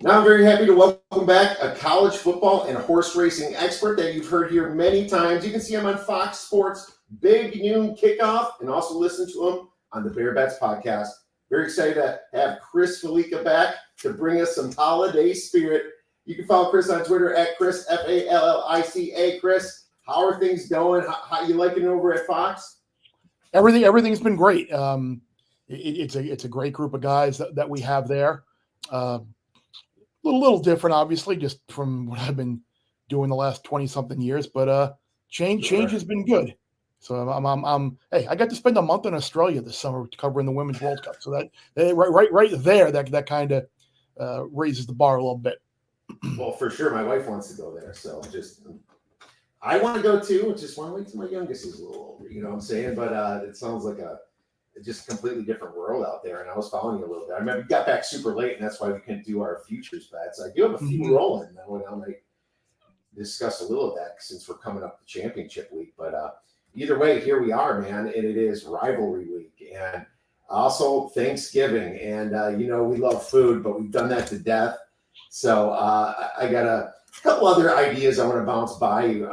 Now I'm very happy to welcome back a college football and horse racing expert that you've heard here many times. You can see him on Fox Sports Big Noon Kickoff and also listen to him on the Bear Bets podcast. Very excited to have Chris Fallica back to bring us some holiday spirit. You can follow Chris on Twitter at Chris, Fallica. Chris, how are things going? How you liking it over at Fox? Everything's been great. It's a great group of guys that we have there. A little different, obviously, just from what I've been doing the last 20-something years. But change has been good. So I'm hey, I got to spend a month in Australia this summer covering the Women's World Cup. So that right there, that kind of raises the bar a little bit. Well, for sure, my wife wants to go there. So I want to go too. Just want to wait till my youngest is a little older. You know what I'm saying? But it sounds like just a completely different world out there. And I was following you a little bit. I remember we got back super late, and that's why we couldn't do our futures bets. I do have a few rolling. I might discuss a little of that since we're coming up to championship week. But either way, here we are, man. And it is rivalry week. And also Thanksgiving. And, we love food, but we've done that to death. So I got a couple other ideas I want to bounce by you.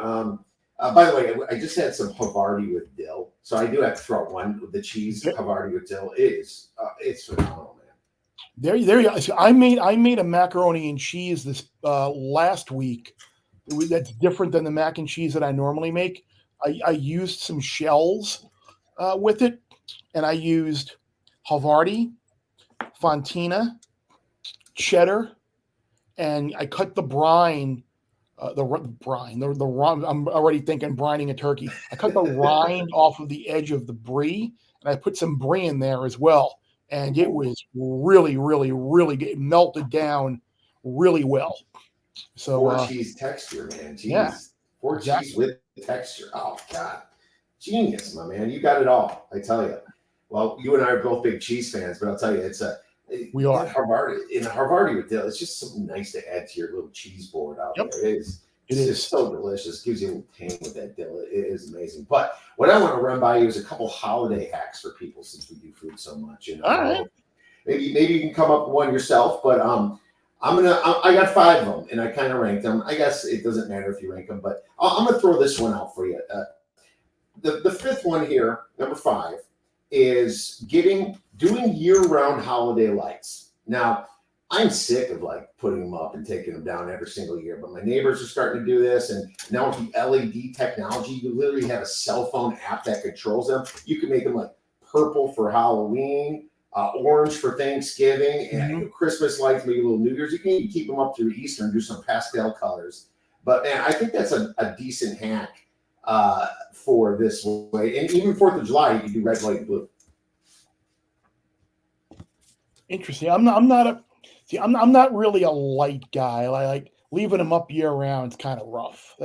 By the way, I just had some Havarti with dill, so I do have to throw out one with the cheese. Havarti with dill it's phenomenal, man. There you go. So I made a macaroni and cheese this last week. That's different than the mac and cheese that I normally make. I used some shells with it, and I used Havarti, Fontina, cheddar, and I cut the brine. The rind. I'm already thinking brining a turkey. I cut the rind off of the edge of the brie, and I put some brie in there as well. And it was really, really, really good. It melted down really well. So Four cheese texture, man. Cheese. Yeah, Four cheese with texture. Oh God, genius, my man. You got it all. I tell you. Well, you and I are both big cheese fans, but I'll tell you, we are Havarti with dill. It's just something nice to add to your little cheese board out there. It's just so delicious. Gives you a little tang with that dill. It is amazing. But what I want to run by you is a couple holiday hacks for people since we do food so much. All right. Maybe you can come up with one yourself. But I got 5 of them, and I kind of ranked them. I guess it doesn't matter if you rank them, but I'm gonna throw this one out for you. The fifth one here, number 5. Is doing year-round holiday lights. Now, I'm sick of putting them up and taking them down every single year, but my neighbors are starting to do this, and now with the LED technology, you literally have a cell phone app that controls them. You can make them purple for Halloween, orange for Thanksgiving, and Christmas lights, maybe a little New Year's. You can even keep them up through Easter and do some pastel colors. But man, I think that's a decent hack for this way, and even 4th of July, you can do red, white, and blue. Interesting. I'm not really a light guy. I like leaving them up year round. It's kind of rough.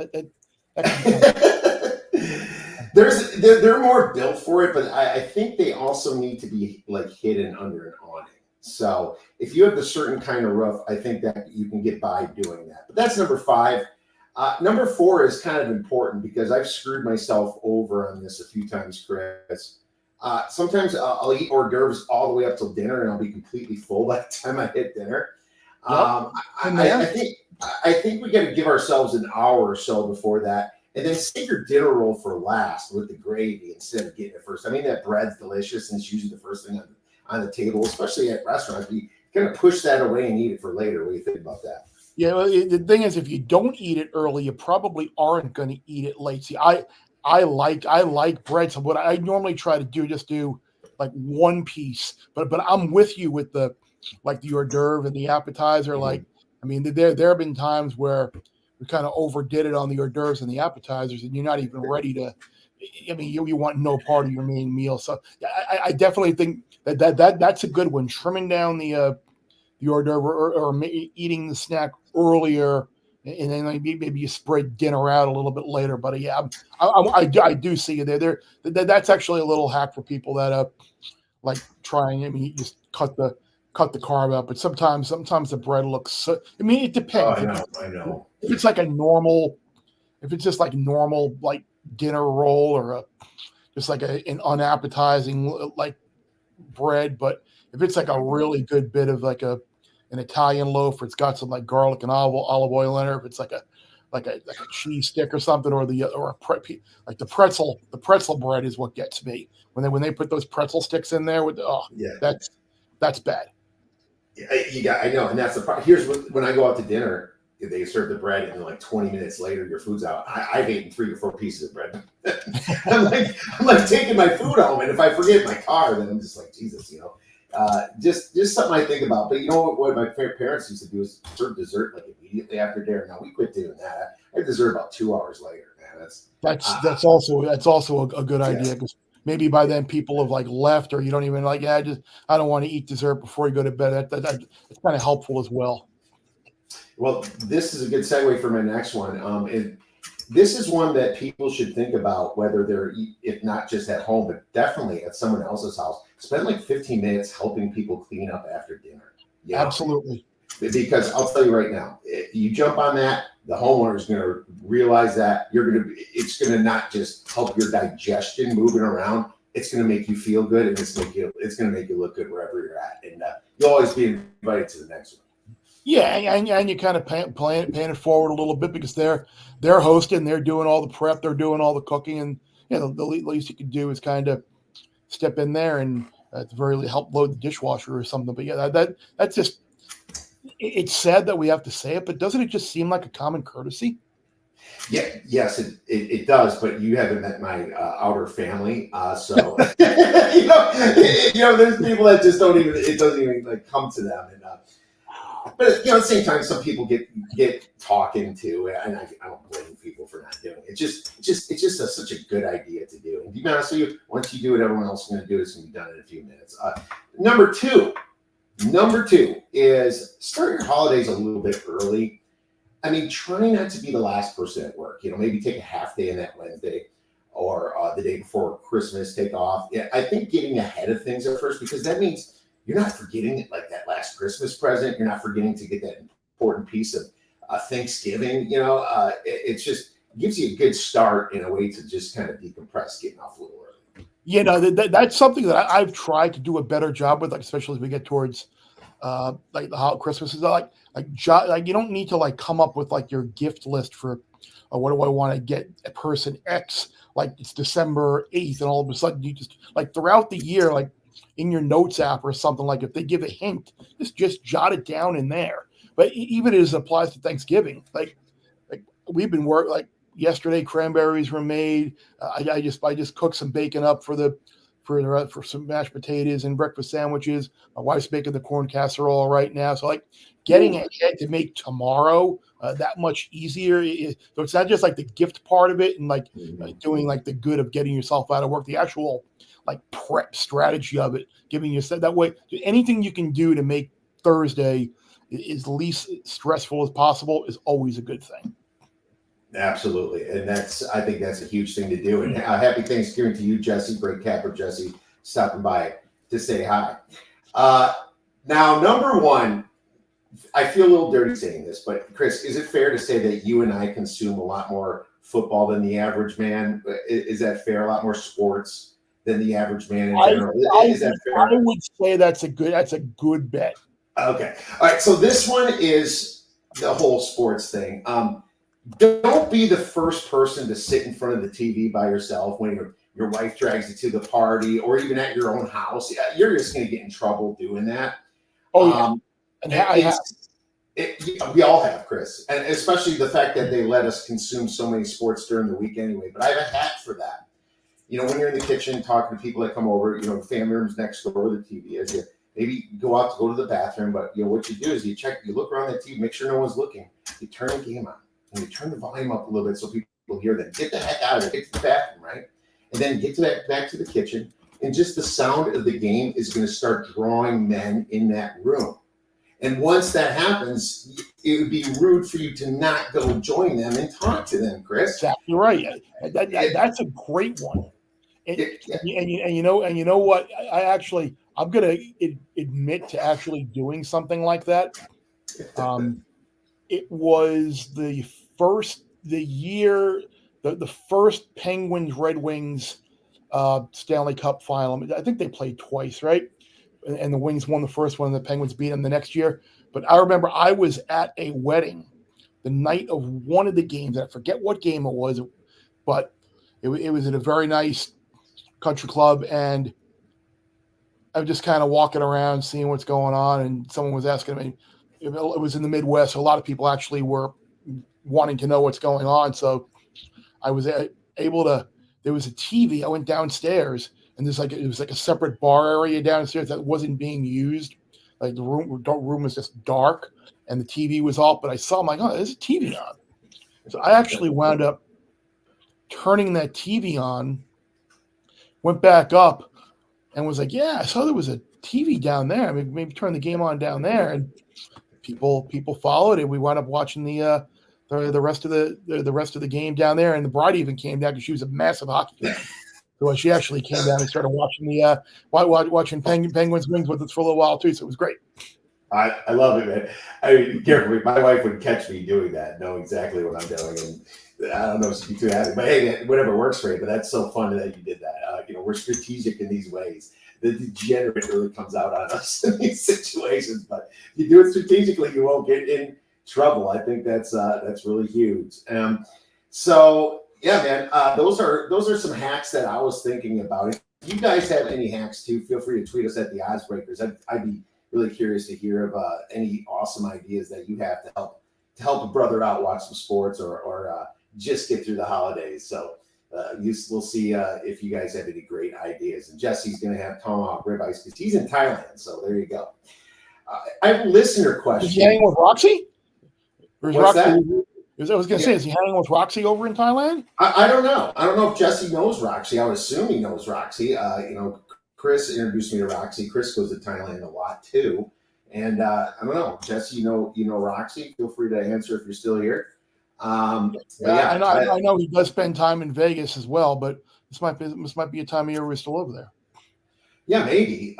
They're more built for it, but I think they also need to be hidden under an awning. So if you have the certain kind of roof, I think that you can get by doing that. But that's number 5. Number 4 is kind of important because I've screwed myself over on this a few times, Chris. Sometimes I'll eat hors d'oeuvres all the way up till dinner, and I'll be completely full by the time I hit dinner. I think we got to give ourselves an hour or so before that, and then save your dinner roll for last with the gravy instead of getting it first. I mean, that bread's delicious, and it's usually the first thing on the table, especially at restaurants. You kind of push that away and eat it for later. What do you think about that? Yeah, well, the thing is, if you don't eat it early, you probably aren't going to eat it late. See, I like bread, so what I normally try to do just do one piece. But I'm with you with the hors d'oeuvre and the appetizer. There have been times where we kind of overdid it on the hors d'oeuvres and the appetizers, and you're not even ready to. I mean, you want no part of your main meal. So I definitely think that's a good one. Trimming down the hors d'oeuvre or eating the snack earlier, and then maybe you spread dinner out a little bit later. But yeah, I do see you there. That's actually a little hack for people that trying. I mean, you just cut the carb out, but sometimes the bread looks. So, I mean, it depends. I know. If it's normal, if it's just normal dinner roll or just an unappetizing bread, but if it's a really good bit of an Italian loaf, or it's got some like garlic and olive oil in it, or if it's like a cheese stick or something, or like the pretzel bread is what gets me when they put those pretzel sticks in there with Yeah. that's bad. I know, and that's the problem. Here's when I go out to dinner, they serve the bread, and like 20 minutes later, your food's out. I've eaten 3 or 4 pieces of bread. I'm like taking my food home, and if I forget my car, then I'm just like, Jesus, just something I think about. But you know what my parents used to do is serve dessert like immediately after dinner. Now we quit doing that. I have dessert about 2 hours later. Man, that's also a good idea, because maybe by then people have like left, or you don't even like, I don't want to eat dessert before you go to bed. That's kind of helpful as well. Well, this is a good segue for my next one. And this is one that people should think about, whether they're, if not just at home, but definitely at someone else's house. Spend like 15 minutes helping people clean up after dinner. Absolutely. Because I'll tell you right now, if you jump on that, the homeowner is going to realize that it's going to not just help your digestion moving around. It's going to make you feel good, and it's going to make you look good wherever you're at. And you'll always be invited to the next one. Yeah, and you kind of paying it forward a little bit, because they're hosting, they're doing all the prep, they're doing all the cooking, and the least you can do is kind of step in there and at the very least help load the dishwasher or something. But yeah, that's just, it's sad that we have to say it, but doesn't it just seem like a common courtesy? Yeah, yes, it does. But you haven't met my outer family, so there's people that just it doesn't even like come to them. And but at the same time, some people get talking to, and I don't blame people for not doing it. It's just such a good idea to do. And to be honest with you, once you do it, everyone else is going to do it. It's going to be done in a few minutes. Number two is start your holidays a little bit early. I mean, try not to be the last person at work. Maybe take a half day in that Wednesday, or the day before Christmas, take off. Yeah, I think getting ahead of things at first, because that means you're not forgetting it, like that last Christmas present. You're not forgetting to get that important piece of Thanksgiving. It just gives you a good start in a way to just kind of decompress, getting off a little early. That's something that I've tried to do a better job with, like especially as we get towards like how Christmas is like you don't need to like come up with like your gift list for what do I want to get a person X, like it's December 8th, and all of a sudden you just like throughout the year, like in your notes app or something, like if they give a hint, just jot it down in there. But even as it applies to Thanksgiving, like we've been like yesterday, cranberries were made. I just cooked some bacon up for some mashed potatoes and breakfast sandwiches. My wife's making the corn casserole right now. So like getting ahead to make tomorrow that much easier. So it's not just like the gift part of it and like doing like the good of getting yourself out of work, the actual like prep strategy of it, giving yourself that way. Anything you can do to make Thursday as least stressful as possible is always a good thing. Absolutely. And I think that's a huge thing to do. And happy Thanksgiving to you, Jesse. Great capper, Jesse, stopping by to say hi. Now, number one, I feel a little dirty saying this, but Chris, is it fair to say that you and I consume a lot more football than the average man? Is that fair? A lot more sports than the average man in general? Is that fair? I would say that's a good bet. Okay. All right. So this one is the whole sports thing. Don't be the first person to sit in front of the TV by yourself when your wife drags you to the party, or even at your own house. You're just going to get in trouble doing that. Oh, yeah. We all have, Chris, and especially the fact that they let us consume so many sports during the week anyway. But I have a hack for that. When you're in the kitchen talking to people that come over, the family room's next door where the TV is. You maybe go out to go to the bathroom, but what you do is you look around that TV, make sure no one's looking. You turn the game on and you turn the volume up a little bit so people hear that. Get the heck out of there. Get to the bathroom, right? And then get back to the kitchen, and just the sound of the game is going to start drawing men in that room. And once that happens, it would be rude for you to not go join them and talk to them, Chris. Exactly right. That's a great one. And you know what? I'm going to admit to actually doing something like that. It was the first Penguins Red Wings Stanley Cup final. I think they played twice, right? and the Wings won the first one, and the Penguins beat them the next year. But I remember I was at a wedding the night of one of the games. I forget what game it was, but it was at a very nice country club, and I was just kind of walking around, seeing what's going on, and someone was asking me. It was in the Midwest, so a lot of people actually were wanting to know what's going on. So I was able to. There was a TV. I went downstairs, and it was like a separate bar area downstairs that wasn't being used. Like the room was just dark, and the TV was off. But I saw, I'm like, oh, there's a TV on. So I actually wound up turning that TV on, went back up, and was like, yeah, I saw there was a TV down there. I mean, maybe turn the game on down there, and people followed it. We wound up watching the rest of the game down there, and the bride even came down because she was a massive hockey fan. So she actually came down and started watching watching Penguins Wings with us for a little while too. So it was great. I love it, man. I mean, carefully, my wife would catch me doing that, know exactly what I'm doing, and I don't know if she'd be too happy, but hey, whatever works for you. But that's so fun that you did that. We're strategic in these ways. The degenerate really comes out on us in these situations, but if you do it strategically, you won't get in trouble. I think that's really huge. So yeah, man, those are some hacks that I was thinking about. If you guys have any hacks too, feel free to tweet us at the Odds Breakers. I'd be really curious to hear of any awesome ideas that you have to help a brother out, watch some sports, or just get through the holidays. So we'll see if you guys have any great ideas. And Jesse's going to have tomahawk ribeyes because he's in Thailand. So there you go. I have a listener question. Is he hanging with Roxy? What's Roxy, that? I was going to say, is he hanging with Roxy over in Thailand? I don't know. I don't know if Jesse knows Roxy. I would assume he knows Roxy. Chris introduced me to Roxy. Chris goes to Thailand a lot too. And I don't know, Jesse, you know Roxy. Feel free to answer if you're still here. I know he does spend time in Vegas as well, but this might be a time of year we're still over there. Yeah, maybe.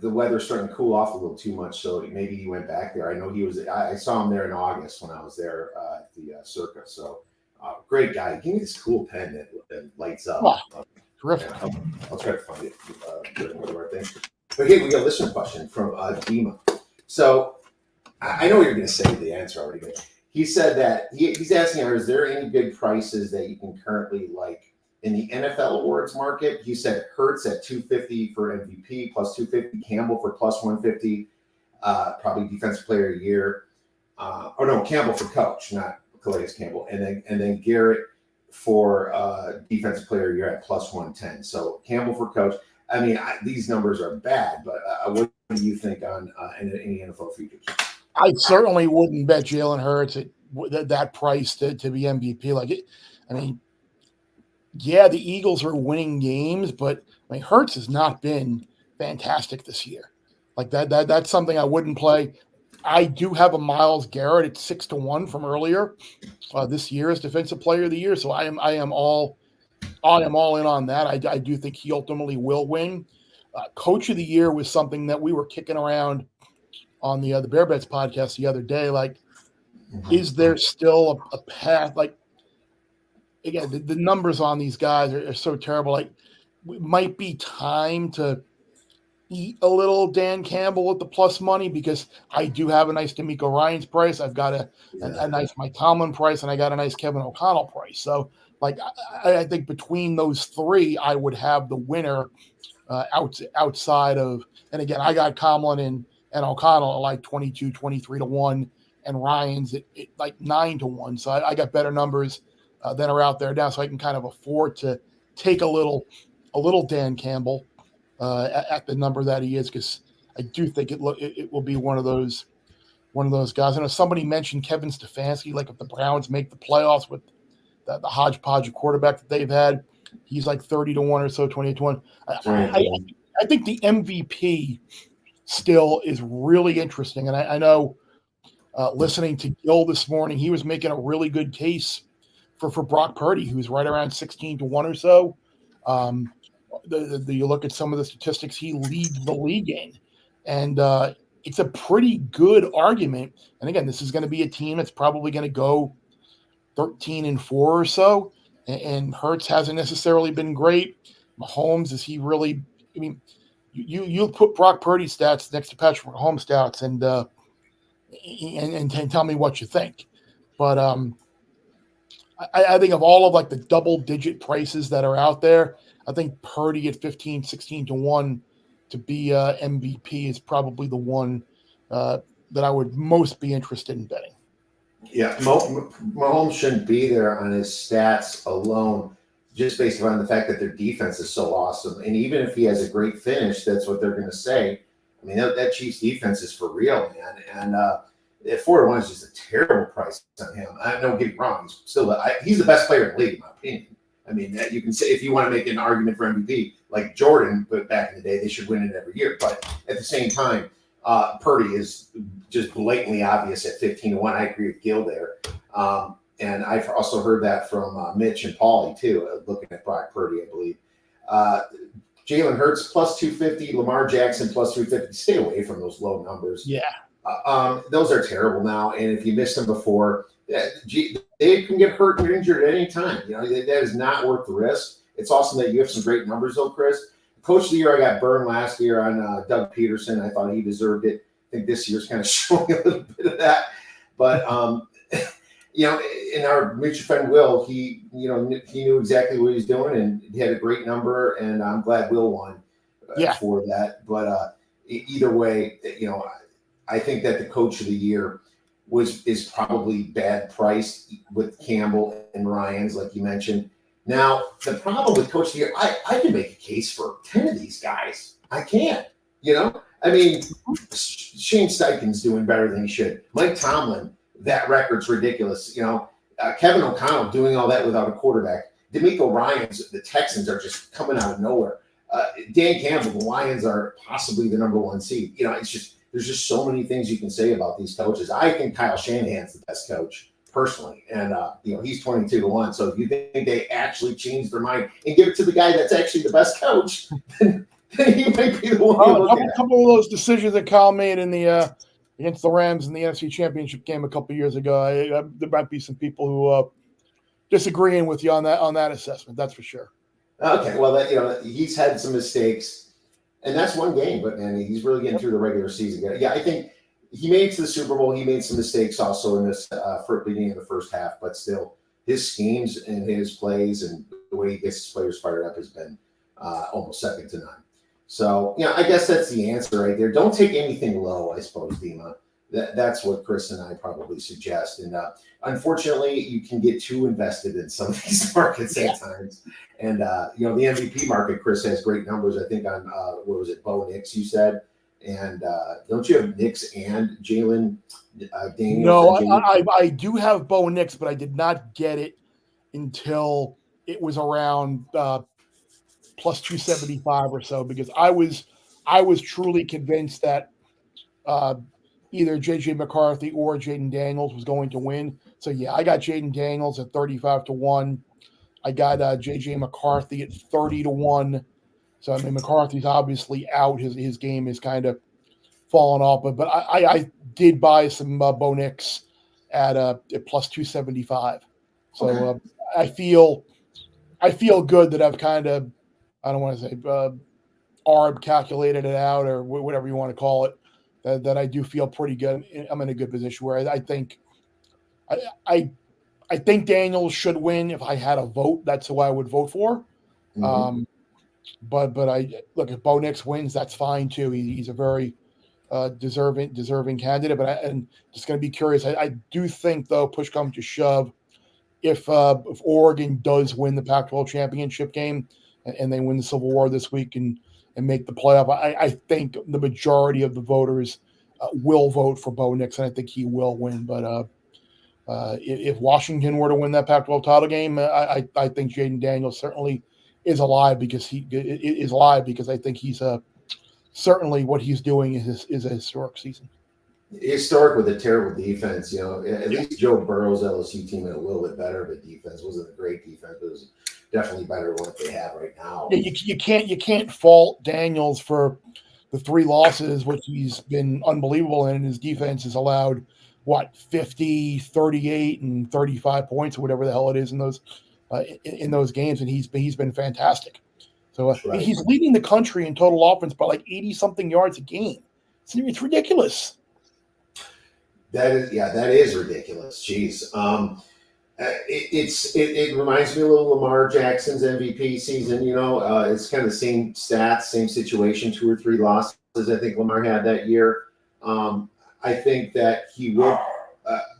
The weather's starting to cool off a little too much, so maybe he went back there. I know he was. I saw him there in August when I was there at the circus. So great guy. Give me this cool pen that lights up. Oh, terrific. I'll try to find it. But here we go. Listener question from Dima. So I know what you're going to say the answer already, but he said that he's asking, is there any big prices that you can currently like in the NFL awards market? He said Hurts at $250 for MVP plus $250, Campbell for plus $150, probably Defensive Player of the Year. Campbell for coach, not Calais Campbell, and then Garrett for Defensive Player of the Year at plus $110. So Campbell for coach. I mean, these numbers are bad, but what do you think on any NFL futures? I certainly wouldn't bet Jalen Hurts at that price to be MVP. Like it, I mean, yeah, the Eagles are winning games, but I mean, Hurts has not been fantastic this year. Like that's something I wouldn't play. I do have a Myles Garrett at 6-1 from earlier this year as Defensive Player of the Year, so I am all in on that. I do think he ultimately will win. Coach of the Year was something that we were kicking around on the Bear Bets podcast the other day. Like, is there still a path? Like, again, the numbers on these guys are so terrible. Like, it might be time to eat a little Dan Campbell with the plus money because I do have a nice D'Amico Ryans price. I've got a nice Mike Tomlin price, and I got a nice Kevin O'Connell price. So, like, I think between those three, I would have the winner outside of, and again, I got Tomlin and O'Connell at like 22, 23-1, and Ryans at like 9-1. So I got better numbers that are out there now, so I can kind of afford to take a little Dan Campbell at the number that he is, because I do think it will be one of those guys. I know somebody mentioned Kevin Stefanski, like if the Browns make the playoffs with the hodgepodge of quarterback that they've had, he's like 30-1 or so, 28-1. I think the MVP still is really interesting, and I know listening to Gil this morning, he was making a really good case for Brock Purdy, who's right around 16-1 or so. You look at some of the statistics he leads the league in, and it's a pretty good argument. And again, this is going to be a team that's probably going to go 13-4 or so, and Hurts hasn't necessarily been great. Mahomes, is he really? I mean, you put Brock Purdy stats next to Patrick Mahomes stats and tell me what you think. But I think of all of like the double digit prices that are out there, I think Purdy at 15, 16 to 1 to be MVP is probably the one that I would most be interested in betting. Yeah, Mahomes shouldn't be there on his stats alone, just based on the fact that their defense is so awesome. And even if he has a great finish, that's what they're going to say. I mean, that Chiefs defense is for real, man. And at 4-1 is just a terrible price on him. I don't get me wrong; he's the best player in the league, in my opinion. I mean, you can say if you want to make an argument for MVP, like Jordan, but back in the day, they should win it every year. But at the same time, Purdy is just blatantly obvious at 15-1. I agree with Gil there. And I've also heard that from Mitch and Paulie, too, looking at Brock Purdy, I believe. Jalen Hurts plus 250, Lamar Jackson plus 350. Stay away from those low numbers. Yeah. Those are terrible now. And if you missed them before, they can get hurt or injured at any time. You know, that is not worth the risk. It's awesome that you have some great numbers, though, Chris. Coach of the year, I got burned last year on Doug Peterson. I thought he deserved it. I think this year's kind of showing a little bit of that. But, you know, in our mutual friend Will, he knew exactly what he was doing, and he had a great number, and I'm glad Will won for that. But either way, you know, I think that the coach of the year is probably bad priced with Campbell and Ryans, like you mentioned. Now, the problem with coach of the year, I can make a case for 10 of these guys. I can't, you know? I mean, Shane Steichen's doing better than he should. Mike Tomlin, that record's ridiculous. You know, Kevin O'Connell doing all that without a quarterback. D'Amico Ryans, the Texans are just coming out of nowhere. Dan Campbell, the Lions are possibly the number one seed. You know, it's just, there's just so many things you can say about these coaches. I think Kyle Shanahan's the best coach, personally. And, you know, he's 22-1. So if you think they actually changed their mind and give it to the guy that's actually the best coach, then he might be the one. A couple of those decisions that Kyle made in the against the Rams in the NFC Championship game a couple of years ago, there might be some people who disagreeing with you on that assessment. That's for sure. Okay, well, you know, he's had some mistakes, and that's one game, but man, he's really getting through the regular season. Yeah, I think he made it to the Super Bowl. He made some mistakes also in this beginning of the first half, but still, his schemes and his plays and the way he gets his players fired up has been almost second to none. So, yeah, I guess that's the answer right there. Don't take anything low, I suppose, Dima. That's what Chris and I probably suggest. And unfortunately, you can get too invested in some of these markets at times. And, you know, the MVP market, Chris has great numbers, I think, on, what was it, Bo Nix, you said. And don't you have Nix and Jalen Daniels? No, I do have Bo Nix, but I did not get it until it was around plus 275 or so, because I was truly convinced that either JJ McCarthy or Jaden Daniels was going to win. So yeah, I got Jaden Daniels at 35-1. I got JJ McCarthy at 30-1. So I mean, McCarthy's obviously out. His game is kind of fallen off, but I did buy some Bo Nix at plus 275. So okay. I feel good that I've kind of, I don't want to say ARB calculated it out or whatever you want to call it, that I do feel pretty good. I'm in a good position where I think I think Daniels should win. If I had a vote, that's who I would vote for. Mm-hmm. But I look, if Bo Nix wins, that's fine too. He's a very deserving candidate. But I'm just going to be curious. I do think, though, push comes to shove, if Oregon does win the Pac-12 championship game and they win the Civil War this week and make the playoff, I think the majority of the voters will vote for Bo Nix, and I think he will win. But if Washington were to win that Pac-12 title game, I think Jaden Daniels certainly is alive because I think he's certainly what he's doing is a historic season. Historic with a terrible defense, you know. At least Joe Burrow's LSU team had a little bit better of a defense. It wasn't a great defense, but it was definitely better than what they have right now. Yeah, you can't fault Daniels for the 3 losses, which he's been unbelievable in. His defense has allowed 50, 38, and 35 points or whatever the hell it is in those games, and he's been fantastic. So Right. he's leading the country in total offense by like 80-something yards a game. It's ridiculous. That is ridiculous. Jeez. It reminds me a little of Lamar Jackson's MVP season. It's kind of the same stats, same situation, 2 or 3 losses. I think Lamar had that year. I think that he will.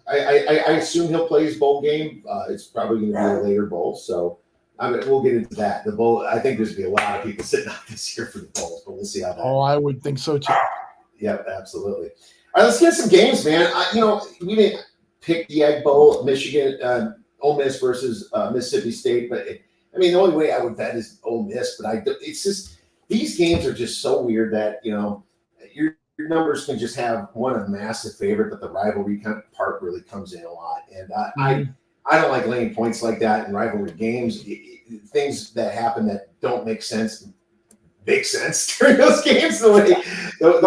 I assume he'll play his bowl game. It's probably going to be a later bowl, so we'll get into that. The bowl. I think there's going to be a lot of people sitting out this year for the bowls, but we'll see how that. Oh, I would think so too. Yeah, absolutely. All right, let's get some games, man. We didn't pick the Egg Bowl, Michigan, Ole Miss versus Mississippi State, but the only way I would bet is Ole Miss. But it's just these games are just so weird that your numbers can just have one a massive favorite, but the rivalry part really comes in a lot. And I don't like laying points like that in rivalry games. Things that happen that don't make sense during those games the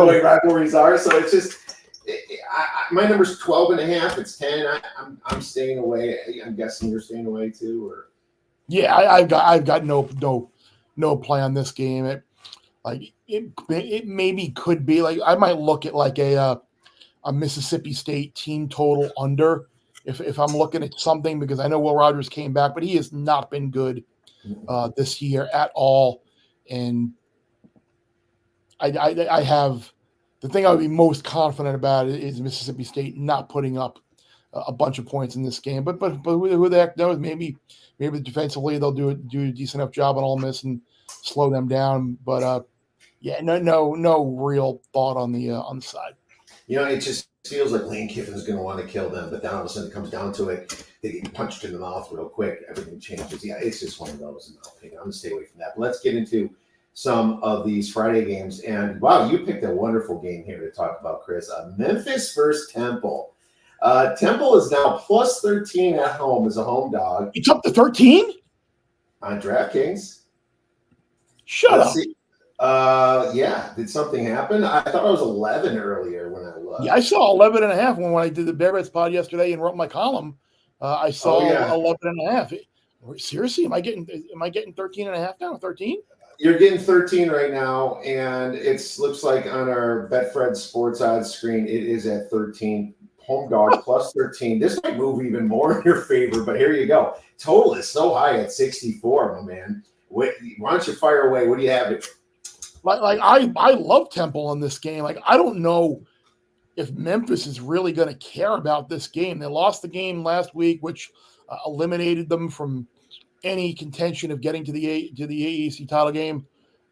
way rivalries are. So it's just my number's 12.5. It's 10. I'm staying away. I'm guessing you're staying away too, or yeah. I've got no play on this game. It maybe could be like I might look at like a Mississippi State team total under if I'm looking at something, because I know Will Rogers came back, but he has not been good this year at all. And I have the thing I would be most confident about is Mississippi State not putting up a bunch of points in this game. But who the heck knows? Maybe defensively they'll do a decent enough job on Ole Miss and slow them down. But no real thought on the side. It just feels like Lane Kiffin's going to want to kill them, but then all of a sudden it comes down to it. They get punched in the mouth real quick. Everything changes. Yeah, it's just one of those, in my opinion. I'm going to stay away from that. But let's get into some of these Friday games. And, wow, you picked a wonderful game here to talk about, Chris. Memphis versus Temple. Temple is now plus 13 at home as a home dog. It's up to 13? On DraftKings. Shut up. See. Yeah. Did something happen? I thought it was 11 earlier when I looked. Yeah, I saw 11.5 when I did the Bear Bets pod yesterday and wrote my column. I saw 11.5. Seriously, am I getting 13.5 now? 13? You're getting 13 right now, and it looks like on our Betfred Sports Odds screen, it is at 13. Home dog plus 13. This might move even more in your favor, but here you go. Total is so high at 64, my man. Why don't you fire away? What do you have? I love Temple in this game. I don't know if Memphis is really going to care about this game. They lost the game last week, which eliminated them from any contention of getting to the AAC title game.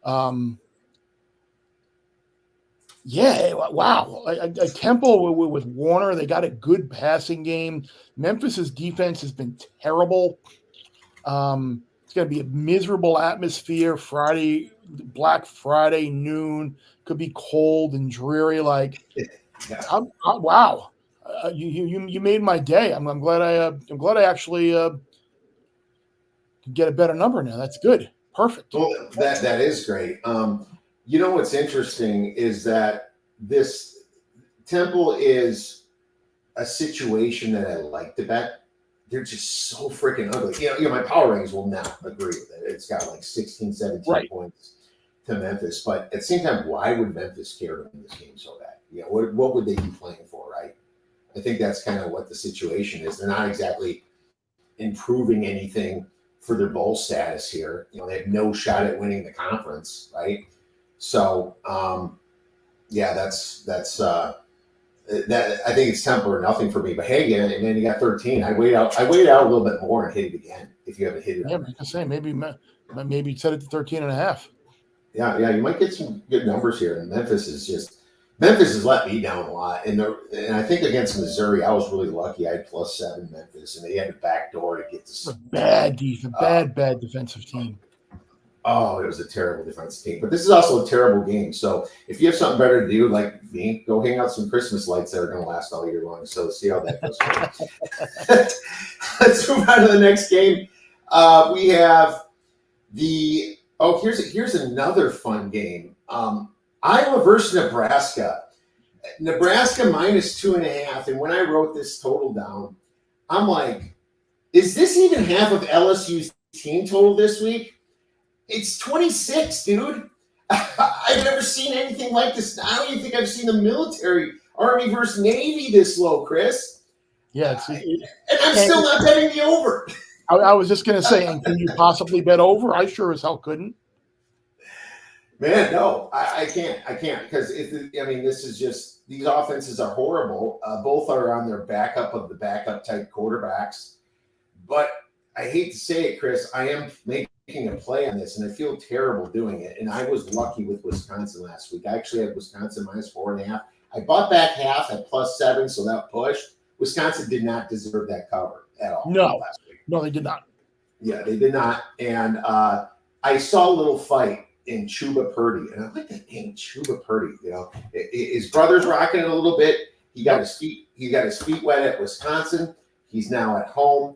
Wow. A Temple with Warner, they got a good passing game. Memphis's defense has been terrible. It's going to be a miserable atmosphere Black Friday noon. Could be cold and dreary. Wow. You made my day. I'm glad I actually get a better number now. That's good. Perfect. Well, that is great. What's interesting is that this Temple is a situation that I like to bet. They're just so freaking ugly. My power rankings will not agree with it. It's got like 16, 17 points to Memphis. But at the same time, why would Memphis care to win this game so bad? What would they be playing for, right? I think that's kind of what the situation is. They're not exactly improving anything for their bowl status here. They have no shot at winning the conference, right? So, that's that. I think it's Temple or nothing for me. But hey, and then you got 13. I wait out a little bit more and hit it again if you haven't hit it. Yeah, I can say maybe set it to 13.5. Yeah, you might get some good numbers here. And Memphis has let me down a lot. And I think against Missouri, I was really lucky. I had +7 Memphis, and they had a backdoor to get this. Bad defense, bad defensive team. Oh, it was a terrible defensive team. But this is also a terrible game. So if you have something better to do, like me, go hang out some Christmas lights that are going to last all year long. So see how that goes. Let's move on to the next game. We have here's another fun game. Iowa versus Nebraska. Nebraska -2.5. And when I wrote this total down, I'm like, is this even half of LSU's team total this week? It's 26, dude. I've never seen anything like this. I don't even think I've seen the military, Army versus Navy this low, Chris. Yeah, and I'm still not betting the over. I was just going to say, and can you possibly bet over? I sure as hell couldn't. Man, no, I can't. I can't because this is just these offenses are horrible. Both are on their backup of the backup type quarterbacks. But I hate to say it, Chris, I am making a play on this, and I feel terrible doing it. And I was lucky with Wisconsin last week. I actually had Wisconsin -4.5. I bought back half at +7, so that pushed. Wisconsin did not deserve that cover at all last week. No, they did not. Yeah, they did not. And I saw a little fight in Chuba Purdy, and I like that name, Chuba Purdy. You know, his brother's rocking it a little bit. He got his feet wet at Wisconsin. He's now at home.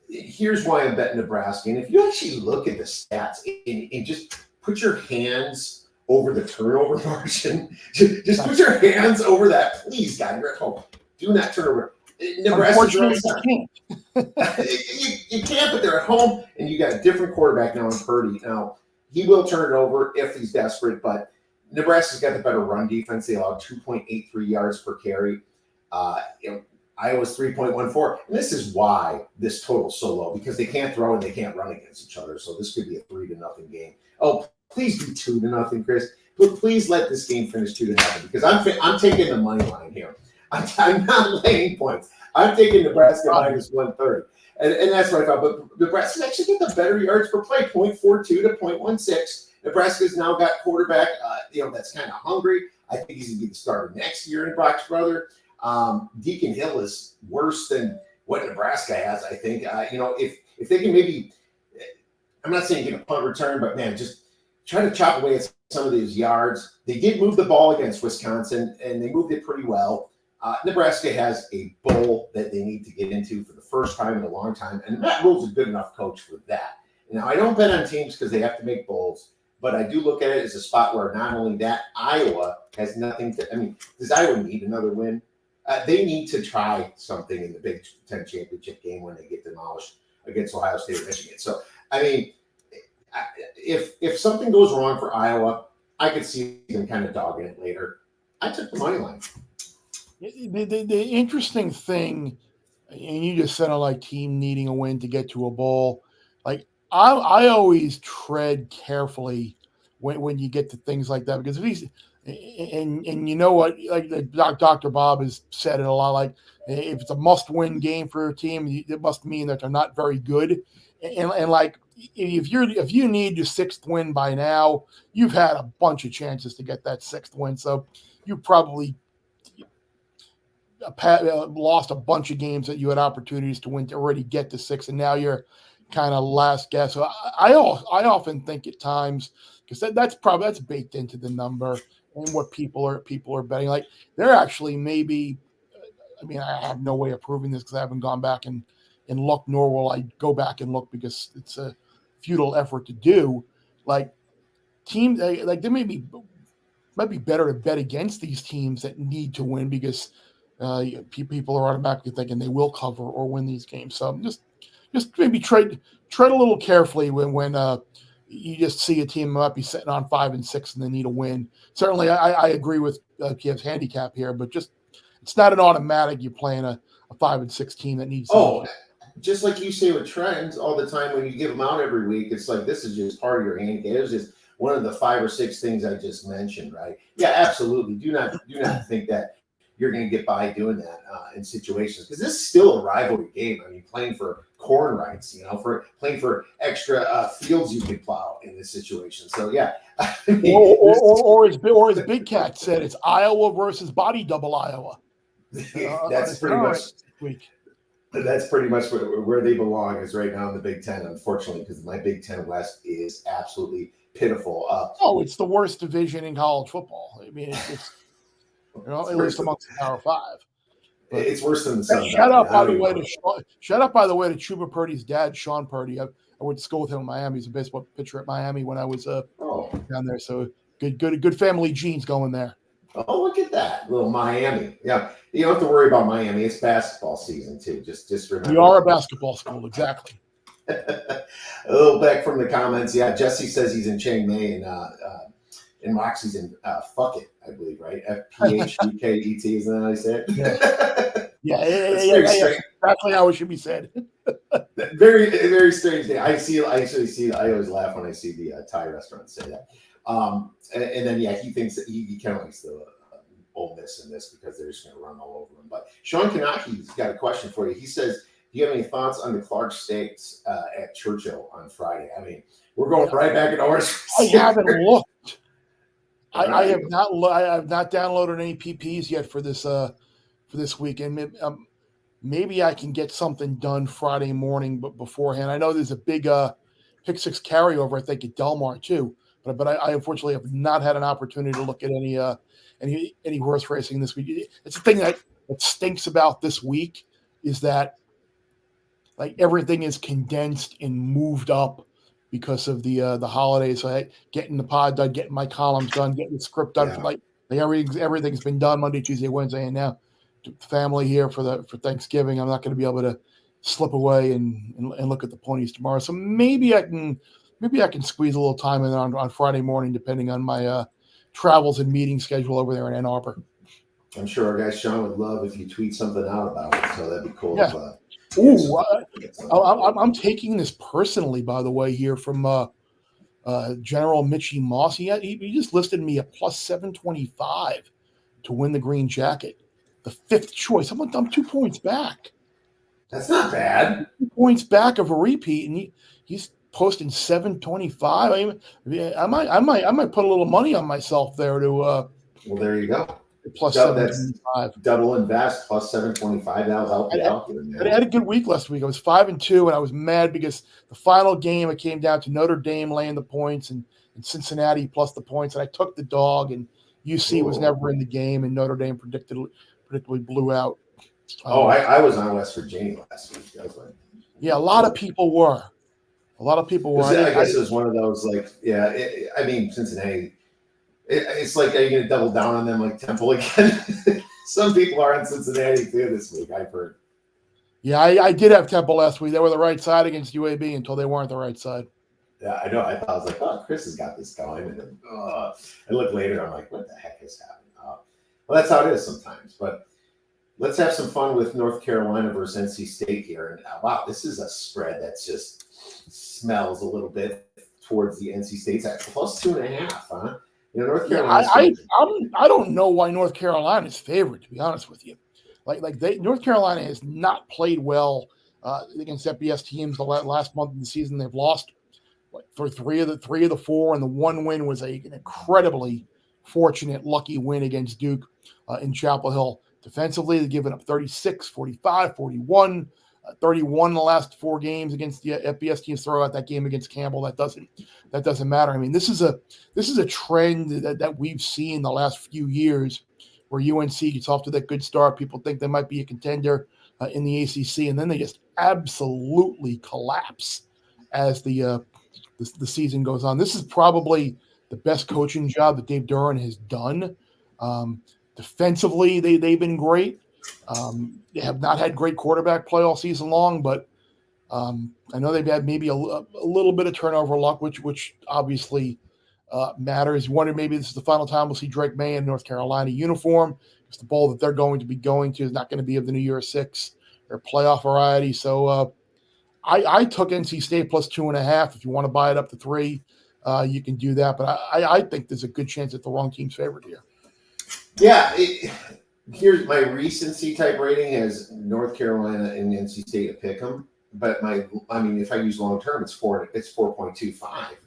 Here's why I'm betting Nebraska. And if you actually look at the stats and just put your hands over the turnover margin, just put your hands over that. Please, God, you're at home. Do not turn over. Nebraska's can't. you can't, but they're at home, and you got a different quarterback now in Purdy. Now, he will turn it over if he's desperate, but Nebraska's got the better run defense. They allowed 2.83 yards per carry. Iowa's 3.14. And this is why this total's so low, because they can't throw and they can't run against each other. So this could be a 3-0 game. Oh, please be 2-0, Chris. But please let this game finish 2-0, because I'm taking the money line here. I'm not laying points. I'm taking Nebraska -130. And that's what I thought. But Nebraska's actually got the better yards per play, 0.42 to 0.16. Nebraska's now got quarterback, that's kind of hungry. I think he's going to be the starter next year in Brock's brother. Deacon Hill is worse than what Nebraska has, I think. If they can maybe, I'm not saying get a punt return, but man, just try to chop away at some of these yards. They did move the ball against Wisconsin, and they moved it pretty well. Nebraska has a bowl that they need to get into for the first time in a long time, and Matt Rule's a good enough coach for that. Now, I don't bet on teams because they have to make bowls, but I do look at it as a spot where not only that, Iowa has nothing to – does Iowa need another win? They need to try something in the Big Ten championship game when they get demolished against Ohio State or Michigan. So, if something goes wrong for Iowa, I could see them kind of dogging it later. I took the money line. The interesting thing, and you just said on like team needing a win to get to a bowl, like I always tread carefully when you get to things like that, because if he's and you know what, like Dr. Bob has said it a lot, like if it's a must-win game for a team, it must mean that they're not very good, and like if you need your 6th win by now, you've had a bunch of chances to get that 6th win, so you probably lost a bunch of games that you had opportunities to win to already get to 6, and now you're kind of last guess. So I often think at times, because that's baked into the number and what people are betting. Like they're actually maybe, I have no way of proving this because I haven't gone back and looked, nor will I go back and look because it's a futile effort to do. Like teams, like they might be better to bet against these teams that need to win because people are automatically thinking they will cover or win these games. So just maybe tread a little carefully when you just see a team might be sitting on 5 and 6 and they need a win. Certainly, I agree with Kiev's handicap here, but just it's not an automatic. You're playing a 5 and 6 team that needs. Just like you say with trends all the time when you give them out every week, it's like this is just part of your handicap. It was just one of the 5 or 6 things I just mentioned, right? Yeah, absolutely. Do not think that you're going to get by doing that in situations, because this is still a rivalry game. Playing for corn rights, for playing for extra fields you can plow in this situation. So yeah, or as Big Cat said, it's Iowa versus body double Iowa. That's pretty much week. That's pretty much where they belong is right now in the Big Ten, unfortunately, because my Big Ten West is absolutely pitiful. It's the worst division in college football. It's at least amongst the Power 5. But it's worse than the Sun. Shout out by the way to Chuba Purdy's dad, Sean Purdy. I went to school with him in Miami. He's a baseball pitcher at Miami when I was down there. So good family genes going there. Oh, look at that little Miami. Yeah, you don't have to worry about Miami. It's basketball season too. Just remember. We are a basketball school, exactly. A little back from the comments. Yeah, Jesse says he's in Chiang Mai, and Moxie's in Fuck It, I believe, right? FPHUKET, isn't that how you say Yeah. it? Yeah, That's very strange. exactly how it should be said. Very, very strange thing. I always laugh when I see the Thai restaurants say that. And then, yeah, he thinks that he kind of likes the Ole Miss in this because they're just going to run all over him. But Sean Kanaki's got a question for you. He says, do you have any thoughts on the Clark Stakes at Churchill on Friday? I mean, we're going right back in horse. I haven't looked. I have not. I have not downloaded any PPs yet for this weekend. Maybe I can get something done Friday morning, but beforehand. I know there's a big pick six carryover. I think at Del Mar too. But I unfortunately have not had an opportunity to look at any horse racing this week. It's the thing that stinks about this week is that like everything is condensed and moved up because of the holidays. So getting the pod done, getting my columns done, getting the script done for like everything's been done Monday, Tuesday, Wednesday, and now family here for Thanksgiving. I'm not going to be able to slip away and look at the ponies tomorrow. So maybe I can squeeze a little time in on Friday morning, depending on my travels and meeting schedule over there in Ann Arbor. I'm sure our guy Sean would love if you tweet something out about it. So that'd be cool. Yeah. I'm taking this personally, by the way, here from General Mitchie Moss. He just listed me a plus 725 to win the green jacket. The fifth choice. I'm 2 points back. That's not bad. 2 points back of a repeat, and he's posting 725. I might put a little money on myself there to. Well, there you go. Plus 725. Double invest plus 725. That'll help you out. I had a good week last week. I was 5-2, and I was mad because the final game it came down to Notre Dame laying the points and Cincinnati plus the points, and I took the dog, and UC was never in the game, and Notre Dame predictably blew out. I was on West Virginia last week. Yeah, a lot of people were. I guess it was one of those Cincinnati. It's like, are you going to double down on them like Temple again? Some people are on Cincinnati too this week, I've heard. Yeah, I did have Temple last week. They were the right side against UAB until they weren't the right side. Yeah, I know. I thought, I was like, oh, Chris has got this going. And then I look later, I'm like, what the heck is happening? Well, that's how it is sometimes. But let's have some fun with North Carolina versus NC State here. And wow, this is a spread that just smells a little bit towards the NC State's at plus 2.5, huh? North Carolina. I don't know why North Carolina is favored, to be honest with you. North Carolina has not played well against FBS teams the last month of the season. They've lost for three of the four, and the one win was an incredibly fortunate, lucky win against Duke in Chapel Hill. Defensively, they've given up 36, 45, 41. 31 in the last 4 games against the FBS teams. Throw out that game against Campbell. That doesn't matter. I mean, this is a trend that we've seen the last few years, where UNC gets off to that good start. People think they might be a contender in the ACC, and then they just absolutely collapse as the season goes on. This is probably the best coaching job that Dave Duran has done. Defensively, they've been great. They have not had great quarterback play all season long, but I know they've had maybe a little bit of turnover luck, which obviously matters. You wonder maybe this is the final time we'll see Drake May in North Carolina uniform, because the bowl that they're going to be going to is not going to be of the New Year 6 or playoff variety. So I took NC State plus 2.5. If you want to buy it up to 3, you can do that. But I think there's a good chance that the wrong team's favored here. Yeah. Here's my recency type rating has North Carolina and NC State to pick them. But if I use long term, it's 4.25.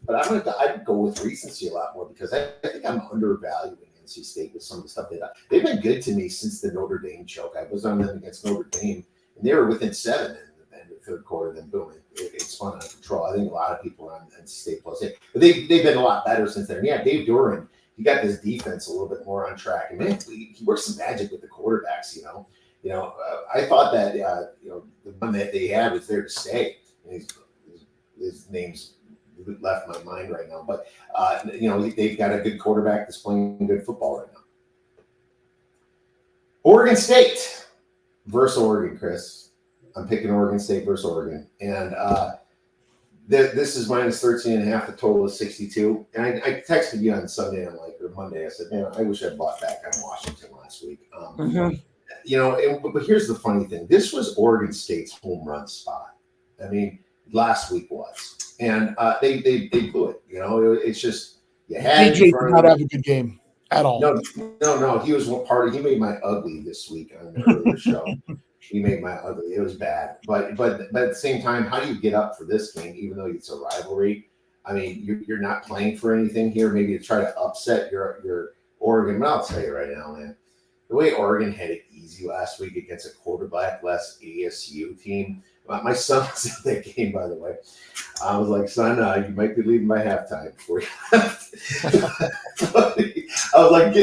But I'd go with recency a lot more, because I think I'm undervaluing NC State with some of the stuff they've been good to me since the Notre Dame choke. I was on them against Notre Dame, and they were within 7 in the third quarter. Then boom, it spun out of control. I think a lot of people are on NC State plus 8, but they've been a lot better since then. Yeah, Dave Duran. He got this defense a little bit more on track, and man, he works some magic with the quarterbacks. I thought that the one that they had was there to stay. His name's left my mind right now, but they've got a good quarterback that's playing good football right now. Oregon State versus Oregon, Chris. I'm picking Oregon State versus Oregon, and This is minus 13.5. The total is 62. And I texted you on Sunday, or Monday. I said, man, I wish I bought back on Washington last week. But here's the funny thing. This was Oregon State's home run spot. I mean, last week was. And they blew it. It's just, you had DJ did not have a good game at all. No. He was one part. He made my ugly this week on the earlier show. He made my ugly. It was bad. But at the same time, how do you get up for this game, even though it's a rivalry? I mean, you're not playing for anything here. Maybe to try to upset your Oregon. But I'll tell you right now, man, the way Oregon had it easy last week against a quarterback-less ASU team. My son was at that game, by the way. I was like, son, you might be leaving by halftime before you left. I was like,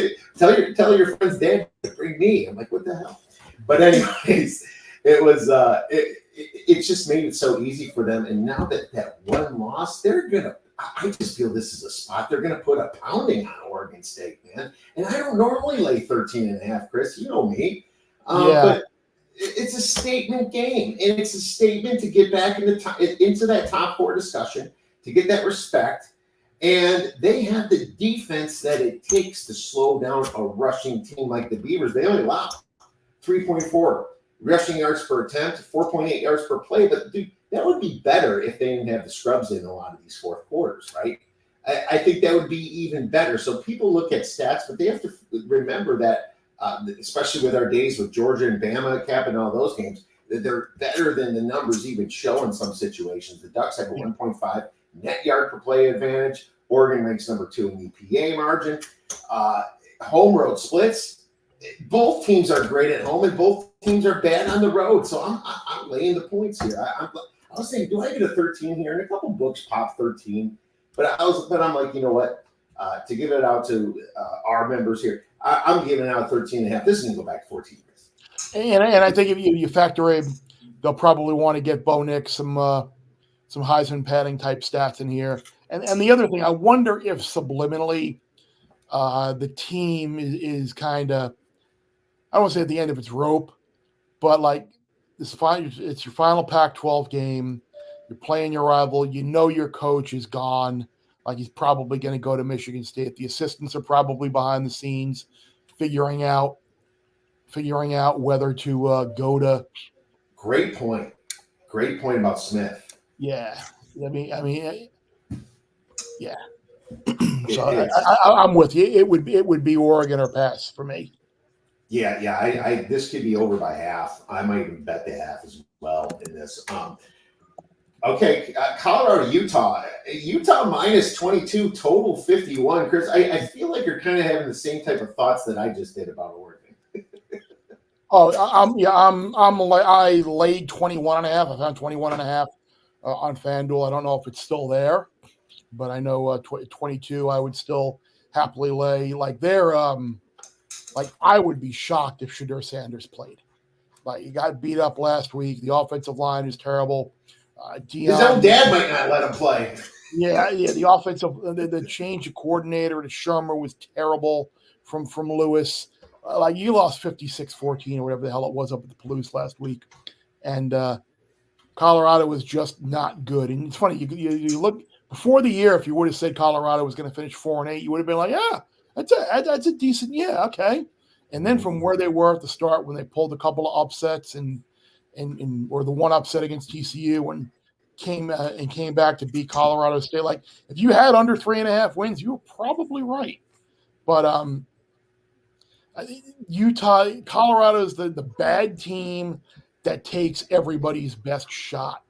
tell your friend's dad to bring me. I'm like, what the hell? But anyways, it was it just made it so easy for them. And now that one loss, they're gonna. I just feel this is a spot they're gonna put a pounding on Oregon State, man. And I don't normally lay 13.5, Chris. You know me. But it's a statement game, and it's a statement to get back into that top 4 discussion, to get that respect. And they have the defense that it takes to slow down a rushing team like the Beavers. They only allow 3.4 rushing yards per attempt, 4.8 yards per play. But dude, that would be better if they didn't have the scrubs in a lot of these fourth quarters, right? I think that would be even better. So people look at stats, but they have to remember that, especially with our days with Georgia and Bama, Cap, and all those games, that they're better than the numbers even show in some situations. The Ducks have a 1.5 net yard per play advantage. Oregon ranks number 2 in EPA margin. Home road splits. Both teams are great at home, and both teams are bad on the road. So I'm laying the points here. I was saying, do I get a 13 here? And a couple books pop 13, but I'm like, you know what? To give it out to our members here, I'm giving out 13.5. This is going to go back 14 years. And I think if you factor in, they'll probably want to get Bo Nix some Heisman padding type stats in here. And the other thing, I wonder if subliminally the team is kind of, I don't want to say at the end of its rope, but like it's your final Pac-12 game. You're playing your rival. You know your coach is gone. Like he's probably going to go to Michigan State. The assistants are probably behind the scenes figuring out whether to go to. Great point about Smith. Yeah. I mean, yeah. So I'm with you. It would be Oregon or pass for me. Yeah. I this could be over by half. I might even bet the half as well in this. Okay, Colorado, Utah minus 22, total 51. Chris, I feel like you're kind of having the same type of thoughts that I just did about Oregon. I laid 21.5. I found 21.5 on FanDuel. I don't know if it's still there, but I know 22 I would still happily lay. Like they're like I would be shocked if Shedeur Sanders played. Like he got beat up last week. The offensive line is terrible. His own dad might not let him play. Yeah. The offensive, the change of coordinator to Shermer was terrible from Lewis. Like you lost 56-14 or whatever the hell it was up at the Palouse last week, and Colorado was just not good. And it's funny, you look before the year, if you would have said Colorado was going to finish 4-8, you would have been like, yeah, that's a decent, yeah, okay. And then from where they were at the start, when they pulled a couple of upsets and or the one upset against TCU and came back to beat Colorado State. Like if you had under 3.5 wins, you were probably right. But Colorado is the bad team that takes everybody's best shot,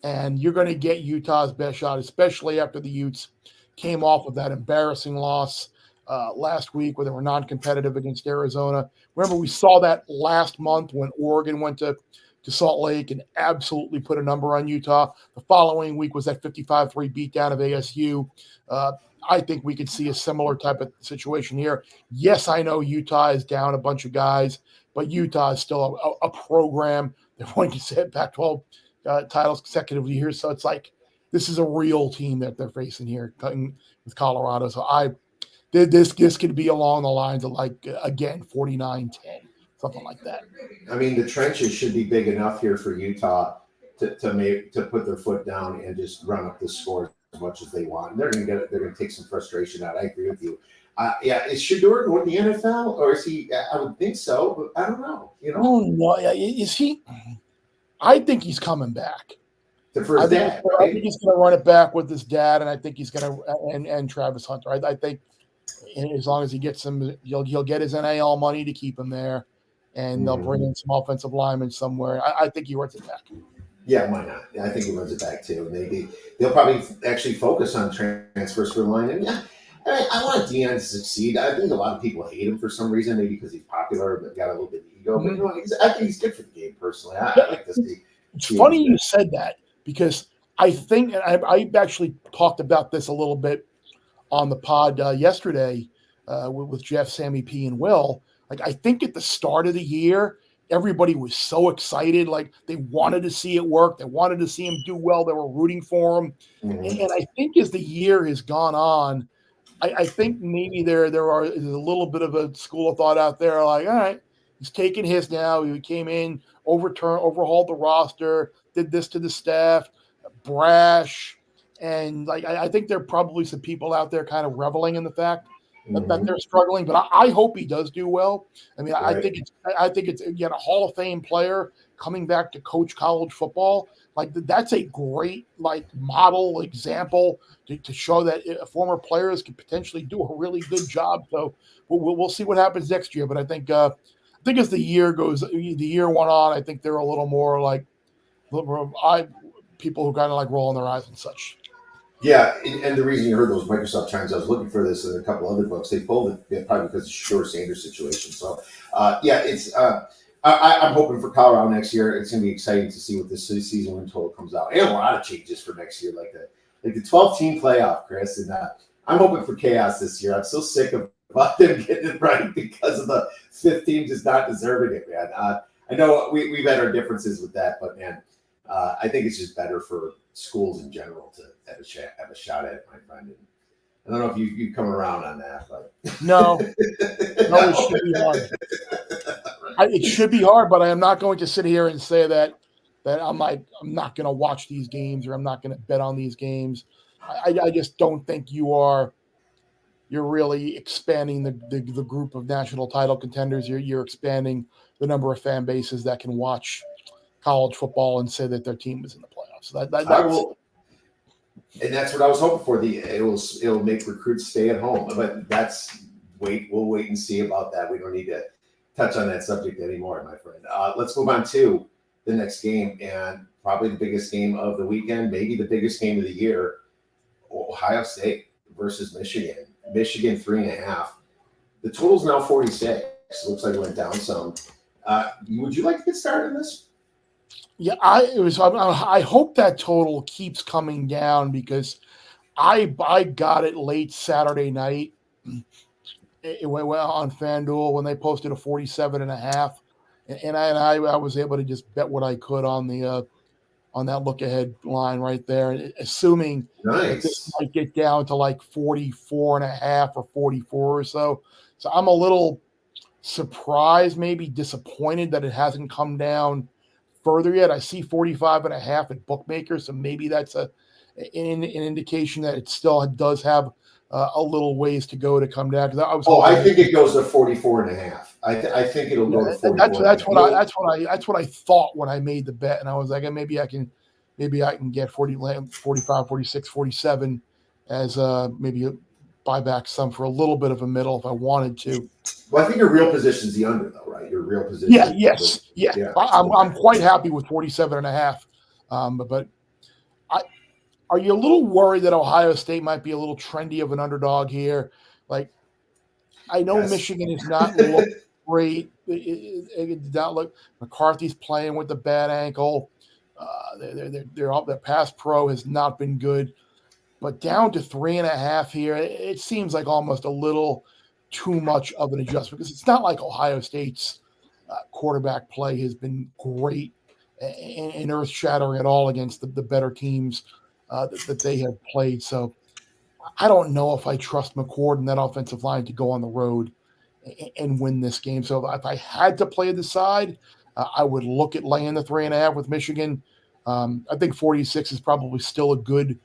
and you're going to get Utah's best shot, especially after the Utes came off of that embarrassing loss last week where they were non-competitive against Arizona. Remember, we saw that last month when Oregon went to Salt Lake and absolutely put a number on Utah. The following week was that 55-3 beatdown of ASU. I think we could see a similar type of situation here. Yes, I know Utah is down a bunch of guys, but Utah is still a program. They're going to set Pac-12 titles consecutively here. So it's like this is a real team that they're facing here with Colorado. So this could be along the lines of like, again, 49-10. Something like that. I mean, the trenches should be big enough here for Utah. to put their foot down and just run up the score as much as they want. And they're going to take some frustration out. I agree with you. Yeah, is Shador going to the NFL, or is he? I would think so, but I don't know. Oh no, is he? I think he's coming back. For his dad, right? I think he's going to run it back with his dad, and I think he's going to and Travis Hunter. I think as long as he gets some, he'll get his NIL money to keep him there, and they'll bring in some offensive linemen somewhere. I think he runs it back. Yeah, why not? I think he runs it back too. Maybe they'll probably actually focus on transfers for the line. And yeah, I want Deion to succeed. I think a lot of people hate him for some reason, maybe because he's popular but got a little bit of ego. But I think he's good for the game personally. I like to see. It's funny you said that, because I think, and I actually talked about this a little bit on the pod yesterday with Jeff, Sammy P, and Will. Like, I think at the start of the year, everybody was so excited. Like, they wanted to see it work. They wanted to see him do well. They were rooting for him. And I think as the year has gone on, I think maybe there is a little bit of a school of thought out there. Like, all right, he's taking his now. He came in, overhauled the roster, did this to the staff, brash. And like, I think there are probably some people out there kind of reveling in the fact that they're struggling, but I hope he does do well. I mean, right. I think it's yet a Hall of Fame player coming back to coach college football. Like, that's a great model example to show that former players can potentially do a really good job. So we'll see what happens next year. But I think as the year went on, I think they're a little more people who kind of rolling their eyes and such. Yeah, and the reason you heard those Microsoft chimes, I was looking for this in a couple other books. They pulled it probably because of the Shador Sanders situation. So, it's I'm hoping for Colorado next year. It's going to be exciting to see what this season win total comes out. And a lot of changes for next year, like the 12-team playoff, Chris. And I'm hoping for chaos this year. I'm so sick of them getting it right because of the fifth team just not deserving it, man. I know we've had our differences with that, but man, I think it's just better for schools in general to have a shot at it, my friend. And I don't know if you come around on that, but no, it should be hard. It should be hard, but I am not going to sit here and say that I'm not going to watch these games, or I'm not going to bet on these games. I just don't think you're really expanding the group of national title contenders. You're expanding the number of fan bases that can watch college football and say that their team is in the playoffs. And that's what I was hoping for. It'll make recruits stay at home, but we'll wait and see about that. We don't need to touch on that subject anymore, my friend. Let's move on to the next game, and probably the biggest game of the weekend, maybe the biggest game of the year: Ohio State versus Michigan. Michigan 3.5. The total's now 46. Looks like it went down some. Would you like to get started on this? Yeah, I hope that total keeps coming down, because I got it late Saturday night. It went on FanDuel when they posted a 47.5, and I was able to just bet what I could on that look ahead line right there, assuming that this might get down to 44.5 or 44 or so. So I'm a little surprised, maybe disappointed that it hasn't come down further yet. I see 45.5 at bookmakers, so maybe that's an indication that it still does have a little ways to go to come down. I think it goes to 44.5. I think it'll go to 44. That's what I thought when I made the bet, and I was like, maybe I can get 45, 46, 47 as maybe buy back some for a little bit of a middle if I wanted to. Well, I think your real position is the under, though, right? Your real position. Yeah. I'm quite happy with 47.5. But are you a little worried that Ohio State might be a little trendy of an underdog here? I know Michigan is not look great. It did not look. McCarthy's playing with a bad ankle. Their pass pro has not been good. But down to 3.5 here, it seems like almost a little too much of an adjustment, because it's not like Ohio State's quarterback play has been great and earth-shattering at all against the better teams that they have played. So I don't know if I trust McCord and that offensive line to go on the road and win this game. So if I had to play the side, I would look at laying the 3.5 with Michigan. I think 46 is probably still a good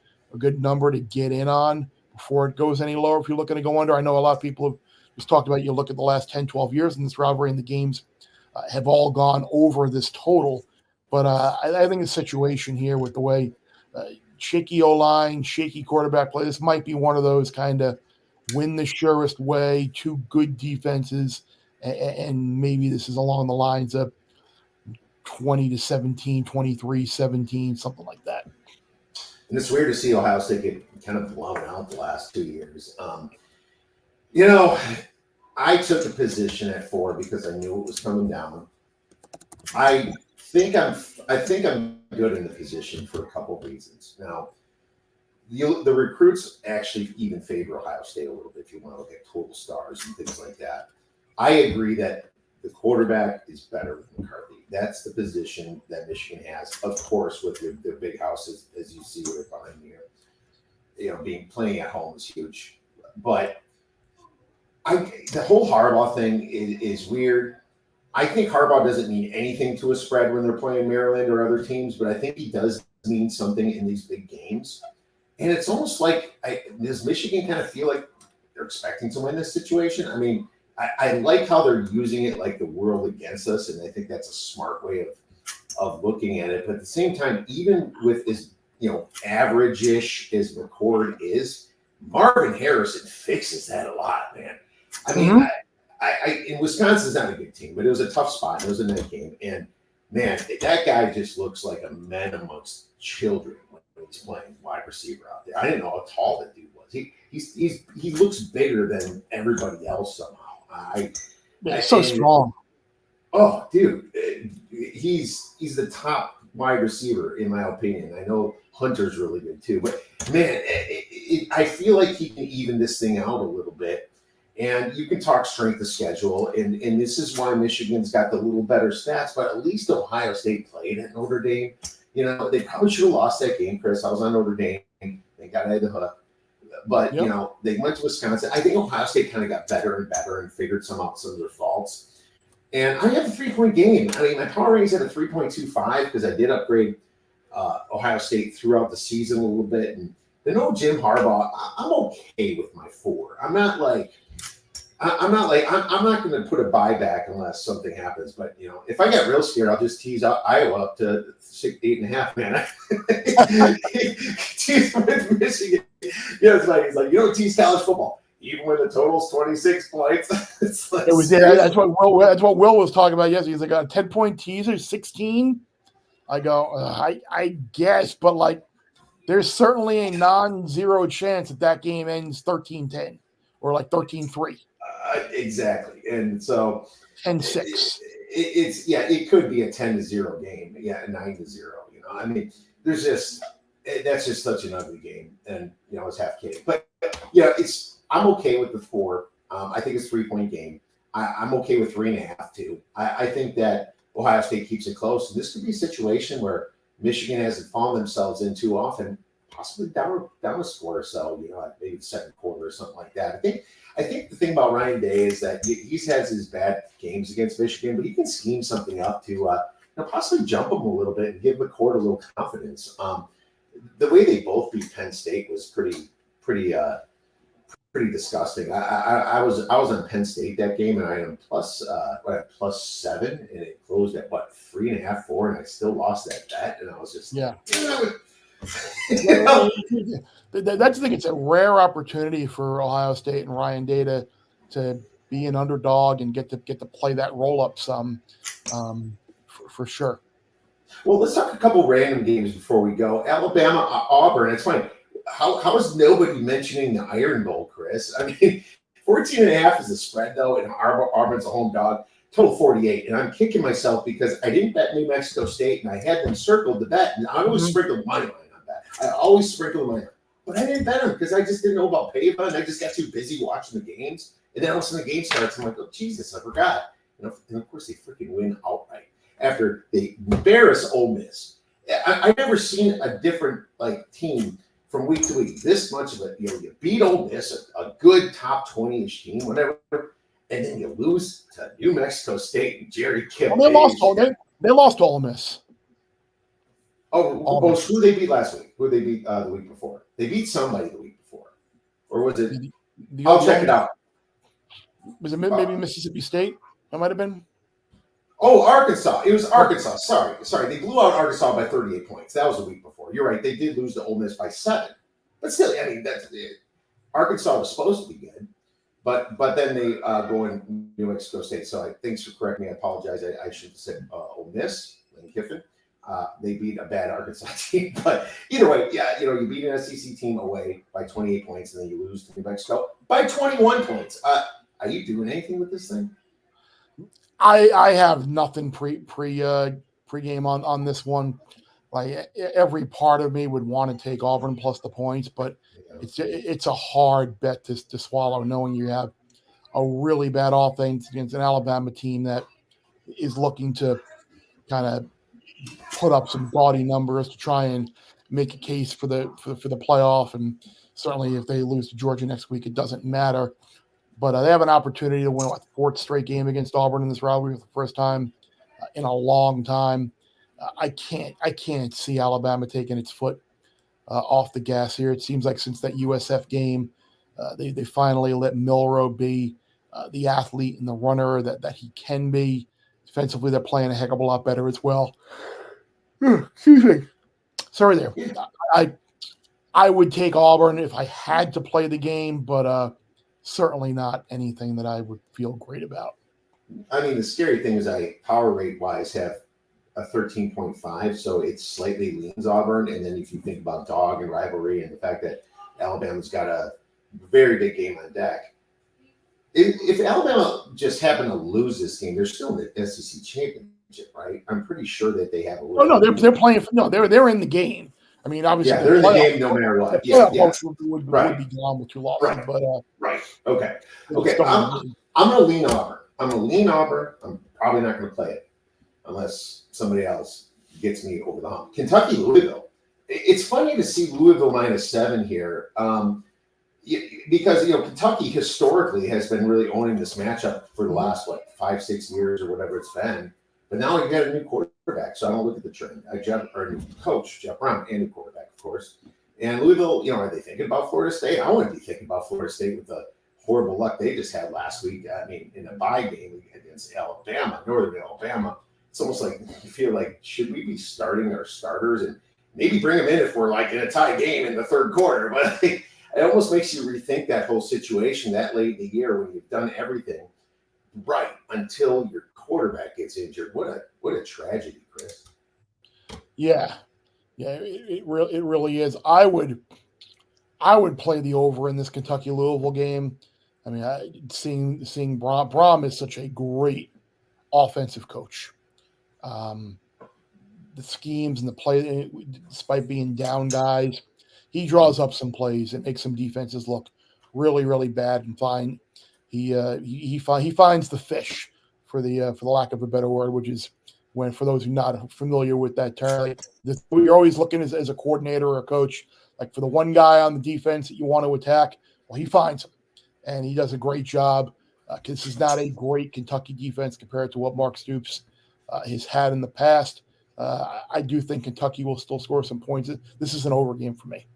number to get in on before it goes any lower if you're looking to go under. I know a lot of people have just talked about, you look at the last 10, 12 years in this rivalry, and the games have all gone over this total. But I think the situation here with the way shaky O-line, shaky quarterback play, this might be one of those kind of win the surest way, two good defenses, and maybe this is along the lines of 20-17, 23-17, something like that. And it's weird to see Ohio State get kind of blown out the last 2 years. I took a position at 4 because I knew it was coming down. I think I'm good in the position for a couple of reasons. Now, the recruits actually even favor Ohio State a little bit if you want to look at total stars and things like that. I agree that the quarterback is better with McCarthy. That's the position that Michigan has, of course, with their big houses, as you see right behind here. Playing at home is huge. But the whole Harbaugh thing is weird. I think Harbaugh doesn't mean anything to a spread when they're playing Maryland or other teams, but I think he does mean something in these big games. And it's almost like, does Michigan kind of feel like they're expecting to win this situation? I mean, I like how they're using it like the world against us, and I think that's a smart way of looking at it. But at the same time, even with as average-ish as McCord is, Marvin Harrison fixes that a lot, man. I mean, in Wisconsin's not a good team, but it was a tough spot. It was a night game, and man, that guy just looks like a man amongst children when he's playing wide receiver out there. I didn't know how tall that dude was. He looks bigger than everybody else somehow. He's so strong. Oh, dude, he's the top wide receiver in my opinion. I know Hunter's really good too, but man, I feel like he can even this thing out a little bit. And you can talk strength of schedule, and this is why Michigan's got the little better stats. But at least Ohio State played at Notre Dame. They probably should have lost that game, Chris. I was on Notre Dame. They got out of the hook. But, they went to Wisconsin. I think Ohio State kind of got better and better and figured some of their faults. And I have a 3-point game. I mean, my power rating's at a 3.25 because I did upgrade Ohio State throughout the season a little bit. And Jim Harbaugh, I'm okay with my 4. I'm not going to put a buyback unless something happens. But, if I get real scared, I'll just tease Iowa up to 8.5, man. Tease with Michigan. It's like, tease college football. Even when the total's 26 points. It's like, that's what Will was talking about yesterday. He's like, a 10-point teaser, 16. I go, I guess, but there's certainly a non-zero chance that game ends 13-10 or 13-3. Exactly. And so 10-6. It could be a 10-0 game. Yeah, a 9-0. I mean, that's just such an ugly game. And it's half kidding. But I'm okay with the 4. I think it's a 3-point game. I'm okay with 3.5 too. I think that Ohio State keeps it close. And this could be a situation where Michigan hasn't fallen themselves in too often, possibly down a score or so, maybe the second quarter or something like that. I think the thing about Ryan Day is that he's had his bad games against Michigan, but he can scheme something up to possibly jump him a little bit and give McCord a little confidence. The way they both beat Penn State was pretty disgusting. I was on Penn State that game, and I am +7, and it closed at 3.5, 4, and I still lost that bet, and I was just That's the thing. It's a rare opportunity for Ohio State and Ryan Day to be an underdog and get to play that roll up some, for sure. Well, let's talk a couple random games before we go. Alabama, Auburn. It's funny. How is nobody mentioning the Iron Bowl, Chris? I mean, 14.5 is the spread though, and Auburn's a home dog. Total 48, and I'm kicking myself because I didn't bet New Mexico State, and I had them circled to bet, and I always sprinkled money line on that. I always sprinkled money line, but I didn't bet them because I just didn't know about Pava, and I just got too busy watching the games. And then all of a sudden the game starts, I'm like, oh Jesus, I forgot. And of course they freaking win outright after they embarrass Ole Miss. I've never seen a different team from week to week. This much of it, you beat Ole Miss, a good top 20-ish team, whatever. And then you lose to New Mexico State and Jerry Kipp. Well, they lost to Ole Miss. Who they beat last week? Who they beat the week before? They beat somebody the week before, or was it? I'll check it out. Was it maybe Mississippi State? That might have been. Oh, Arkansas. It was Arkansas. Sorry. They blew out Arkansas by 38 points. That was the week before. You're right. They did lose to Ole Miss by 7. But still, I mean, that's it. Arkansas was supposed to be good, but then they go in New Mexico State. So thanks for correcting me. I apologize. I should have said Ole Miss, Lane Kiffin. They beat a bad Arkansas team. But either way, yeah, you beat an SEC team away by 28 points, and then you lose to New Mexico by 21 points. Are you doing anything with this thing? I have nothing pre-game on this one. Like every part of me would want to take Auburn plus the points, but it's a hard bet to swallow, knowing you have a really bad offense against an Alabama team that is looking to kind of put up some gaudy numbers to try and make a case for the playoff. And certainly, if they lose to Georgia next week, it doesn't matter. But they have an opportunity to win a fourth straight game against Auburn in this rivalry for the first time in a long time. I can't see Alabama taking its foot off the gas here. It seems like since that USF game, they finally let Milroe be the athlete and the runner that he can be. Defensively, they're playing a heck of a lot better as well. Excuse me. Sorry there. I would take Auburn if I had to play the game, but certainly not anything that I would feel great about. I mean, the scary thing is power rate wise have a 13.5, so it slightly leans Auburn. And then if you think about dog and rivalry and the fact that Alabama's got a very big game on deck, if Alabama just happened to lose this game, they're still in the SEC championship, right? I'm pretty sure that they have a. Oh no, they're playing. No, they're in the game. I mean, obviously, they're in the game no matter what. Yeah, would be gone with 2 losses, right. But right. Okay. I'm going to lean Auburn. I'm probably not going to play it unless somebody else gets me over the hump. Kentucky, Louisville. It's funny to see Louisville -7 here because Kentucky historically has been really owning this matchup for the last 5-6 years or whatever it's been. But now you got a new quarterback, so I don't look at the trend. Or a new coach, Jeff Brown, and new quarterback, of course. And Louisville, are they thinking about Florida State? I wouldn't be thinking about Florida State with the horrible luck they just had last week. I mean, in a bye game against Alabama, Northern Alabama. It's almost like you feel like, should we be starting our starters and maybe bring them in if we're in a tie game in the third quarter? But it almost makes you rethink that whole situation that late in the year when you've done everything right until your quarterback gets injured. What a tragedy, Chris. Yeah, it really is. I would play the over in this Kentucky Louisville game. I mean, seeing Brom is such a great offensive coach. The schemes and the play, despite being down guys, he draws up some plays and makes some defenses look really, really bad and fine. He finds the fish, for the lack of a better word, which is when, for those who are not familiar with that term, you're always looking as a coordinator or a coach, like for the one guy on the defense that you want to attack. Well, he finds him, and he does a great job. This is not a great Kentucky defense compared to what Mark Stoops has had in the past. I do think Kentucky will still score some points. This is an over game for me.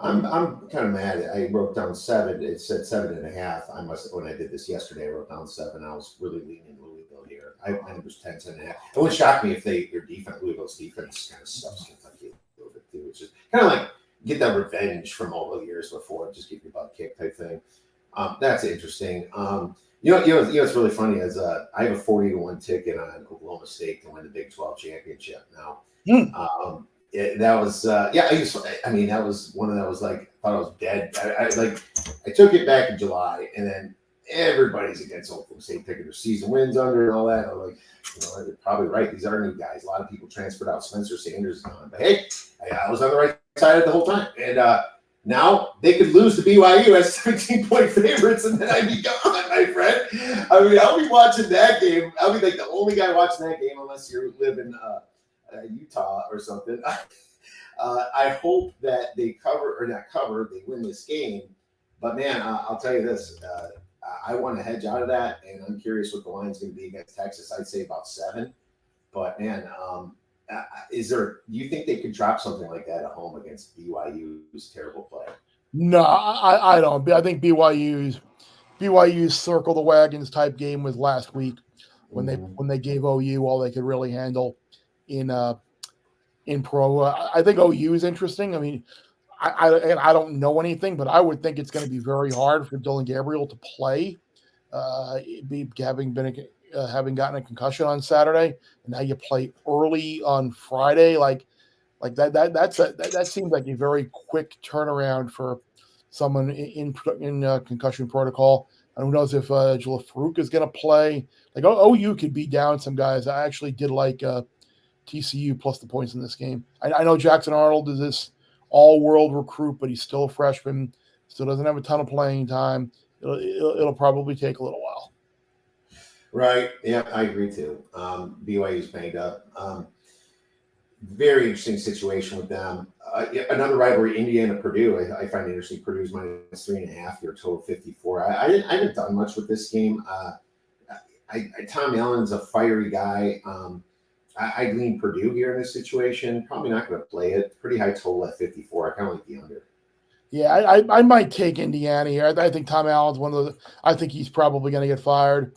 I'm kind of mad. I wrote down 7. It said 7.5. When I did this yesterday, I wrote down 7. I was really leaning Louisville here. I it was 10.5. It would shock me if Louisville's defense kind of stuffs Kentucky a little bit too. It's just kind of like get that revenge from all the years before, just give you a butt kick type thing. That's interesting. What's really funny is I have a 40-1 ticket on Oklahoma State to win the Big 12 championship now. That was that was one of those I thought I was dead. I took it back in July, and then everybody's against Oklahoma State picking their season wins under and all that. I'm like, they're probably right. These are new guys. A lot of people transferred out. Spencer Sanders is gone, but hey, I was on the right side of the whole time. And now they could lose to BYU as 17-point favorites, and then I'd be gone, my friend. I mean, I'll be watching that game. I'll be like the only guy watching that game unless you live in Utah or something. I hope that they they win this game. But man, I'll tell you this, I want to hedge out of that, and I'm curious what the line's going to be against Texas. I'd say about 7. But man, Do you think they could drop something like that at home against BYU's terrible play? No, I don't. I think BYU's circle the wagons type game was last week when they gave OU all they could really handle in pro. I think OU is interesting. I mean, I don't know anything, but I would think it's going to be very hard for Dylan Gabriel to play, having gotten a concussion on Saturday, and now you play early on Friday. Like that seems like a very quick turnaround for someone in concussion protocol. And who knows if Jalil Farouk is going to play? Like OU could be down some guys. I actually did like TCU plus the points in this game. I know Jackson Arnold is this all-world recruit, but he's still a freshman. Still doesn't have a ton of playing time. It'll probably take a little while. Right. Yeah, I agree too. BYU's banged up. Very interesting situation with them. Another rivalry, Indiana-Purdue. I find interesting. Purdue's minus 3.5. Your total 54. I haven't done much with this game. Tom Allen's a fiery guy. I lean Purdue here in this situation. Probably not going to play it. Pretty high total at 54. I kind of like the under. Yeah, I might take Indiana here. I think Tom Allen's one of those. I think he's probably going to get fired,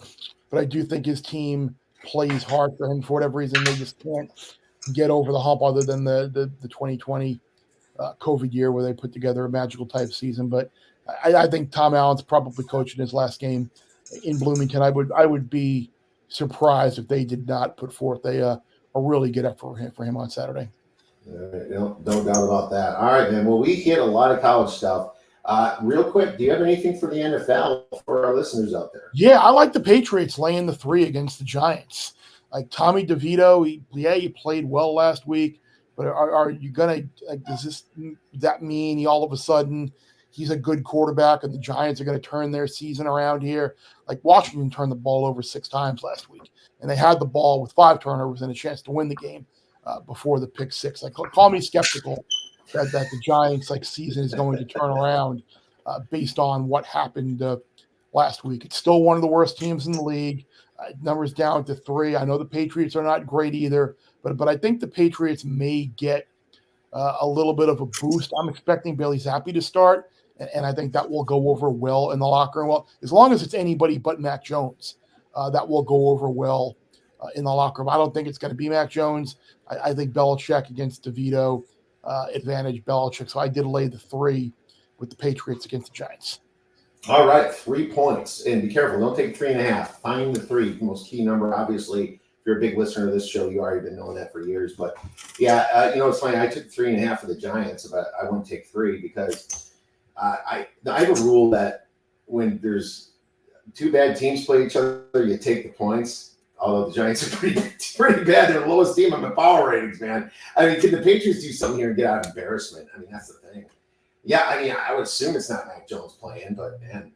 but I do think his team plays hard for him for whatever reason. They just can't get over the hump other than the 2020 COVID year where they put together a magical type season. But I think Tom Allen's probably coaching his last game in Bloomington. I would be surprised if they did not put forth a really good effort for him on Saturday. No doubt about that. All right, man. Well, we hit a lot of college stuff. Real quick, do you have anything for the NFL for our listeners out there? Yeah, I like the Patriots laying the 3 against the Giants. Like Tommy DeVito, he played well last week, but are you gonna does that mean he all of a sudden he's a good quarterback and the Giants are going to turn their season around here? Like Washington turned the ball over 6 times last week, and they had the ball with 5 turnovers and a chance to win the game before the pick 6. Like call me skeptical that the Giants season is going to turn around based on what happened last week. It's still one of the worst teams in the league. Numbers down to 3. I know the Patriots are not great either, but I think the Patriots may get a little bit of a boost. I'm expecting Bailey Zappi to start, and I think that will go over well in the locker room. Well, as long as it's anybody but Mac Jones, that will go over well in the locker room. I don't think it's going to be Mac Jones. I think Belichick against DeVito, advantage Belichick. So I did lay the 3 with the Patriots against the Giants. All right, 3 points. And be careful, don't take 3.5. Find the 3, most key number. Obviously, if you're a big listener to this show, you already been knowing that for years. But yeah, it's funny. I took 3.5 for the Giants, but I wouldn't take 3 because I have a rule that when there's 2 bad teams play each other, you take the points. Although the Giants are pretty bad. They're the lowest team on the power ratings, man. I mean, can the Patriots do something here and get out of embarrassment? I mean, that's the thing. Yeah, I mean, I would assume it's not Mac Jones playing, but man,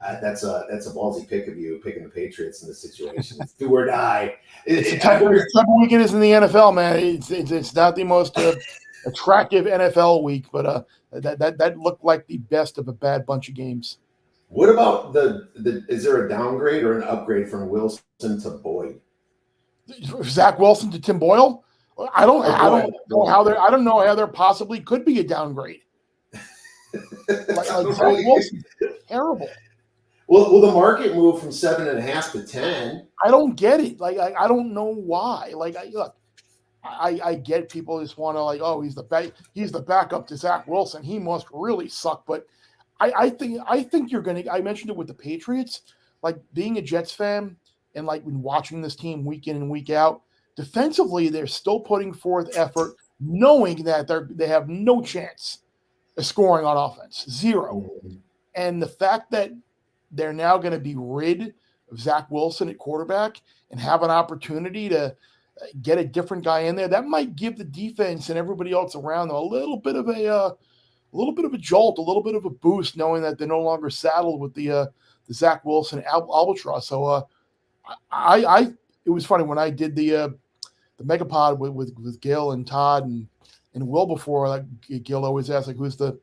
that's a ballsy pick of you picking the Patriots in this situation. It's do or die. It's the type of week it is in the NFL, man. It's not the most attractive NFL week, but that looked like the best of a bad bunch of games. What about is there a downgrade or an upgrade from Wilson to Boyd? Zach Wilson to Tim Boyle? I don't know how there possibly could be a downgrade. Zach Wilson, terrible. Well, the market moved from 7.5 to 10. I don't get it. I don't know why. I get people just want to he's the backup to Zach Wilson. He must really suck. But I think you're gonna. I mentioned it with the Patriots. Being a Jets fan and when watching this team week in and week out, defensively they're still putting forth effort, knowing that they have no chance of scoring on offense, 0. And the fact that they're now going to be rid of Zach Wilson at quarterback and have an opportunity to get a different guy in there, that might give the defense and everybody else around them a little bit of a jolt, a little bit of a boost, knowing that they're no longer saddled with the Zach Wilson albatross. So it was funny when I did the Megapod with Gil and Todd and Will before. Gil always asked who's the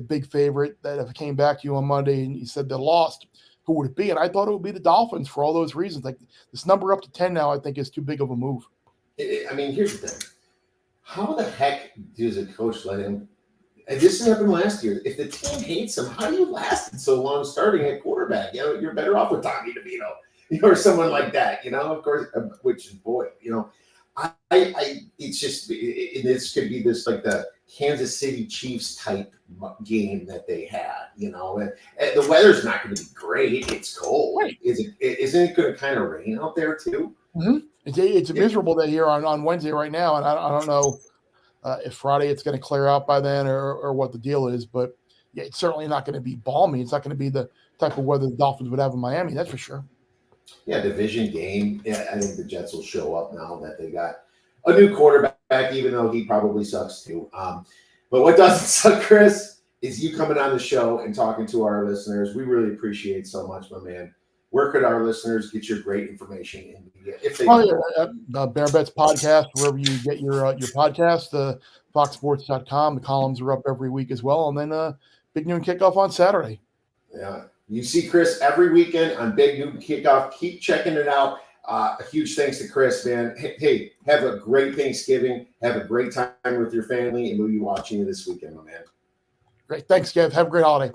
big favorite that came back to you on Monday, and he said they lost. Who would it be? And I thought it would be the Dolphins for all those reasons. This number up to 10 now, I think, is too big of a move. I mean, here's the thing. How the heck does a coach let him? And this happened last year. If the team hates him, how do you last so long starting at quarterback? You know, you're better off with Tommy DeVito, or someone like that. Of course, which is Boyd. It's just this could be this like the Kansas City Chiefs type game that they had. And the weather's not going to be great. It's cold. Right. Isn't it going to kind of rain out there too? Mm-hmm. It's a miserable day here on Wednesday right now, and I don't know if Friday it's going to clear out by then or what the deal is, but yeah, it's certainly not going to be balmy. It's not going to be the type of weather the Dolphins would have in Miami, that's for sure. Yeah, division game. Yeah, I think the Jets will show up now that they got a new quarterback, even though he probably sucks too. But what doesn't suck, Chris, is you coming on the show and talking to our listeners. We really appreciate so much, my man. Where could our listeners get your great information if they Bear Bets podcast, wherever you get your podcast, foxsports.com. The columns are up every week as well. And then Big Noon Kickoff on Saturday. Yeah. You see Chris every weekend on Big Noon Kickoff. Keep checking it out. A huge thanks to Chris, man. Hey, have a great Thanksgiving. Have a great time with your family, and we'll be watching you this weekend, my man. Great. Thanks, Kev. Have a great holiday.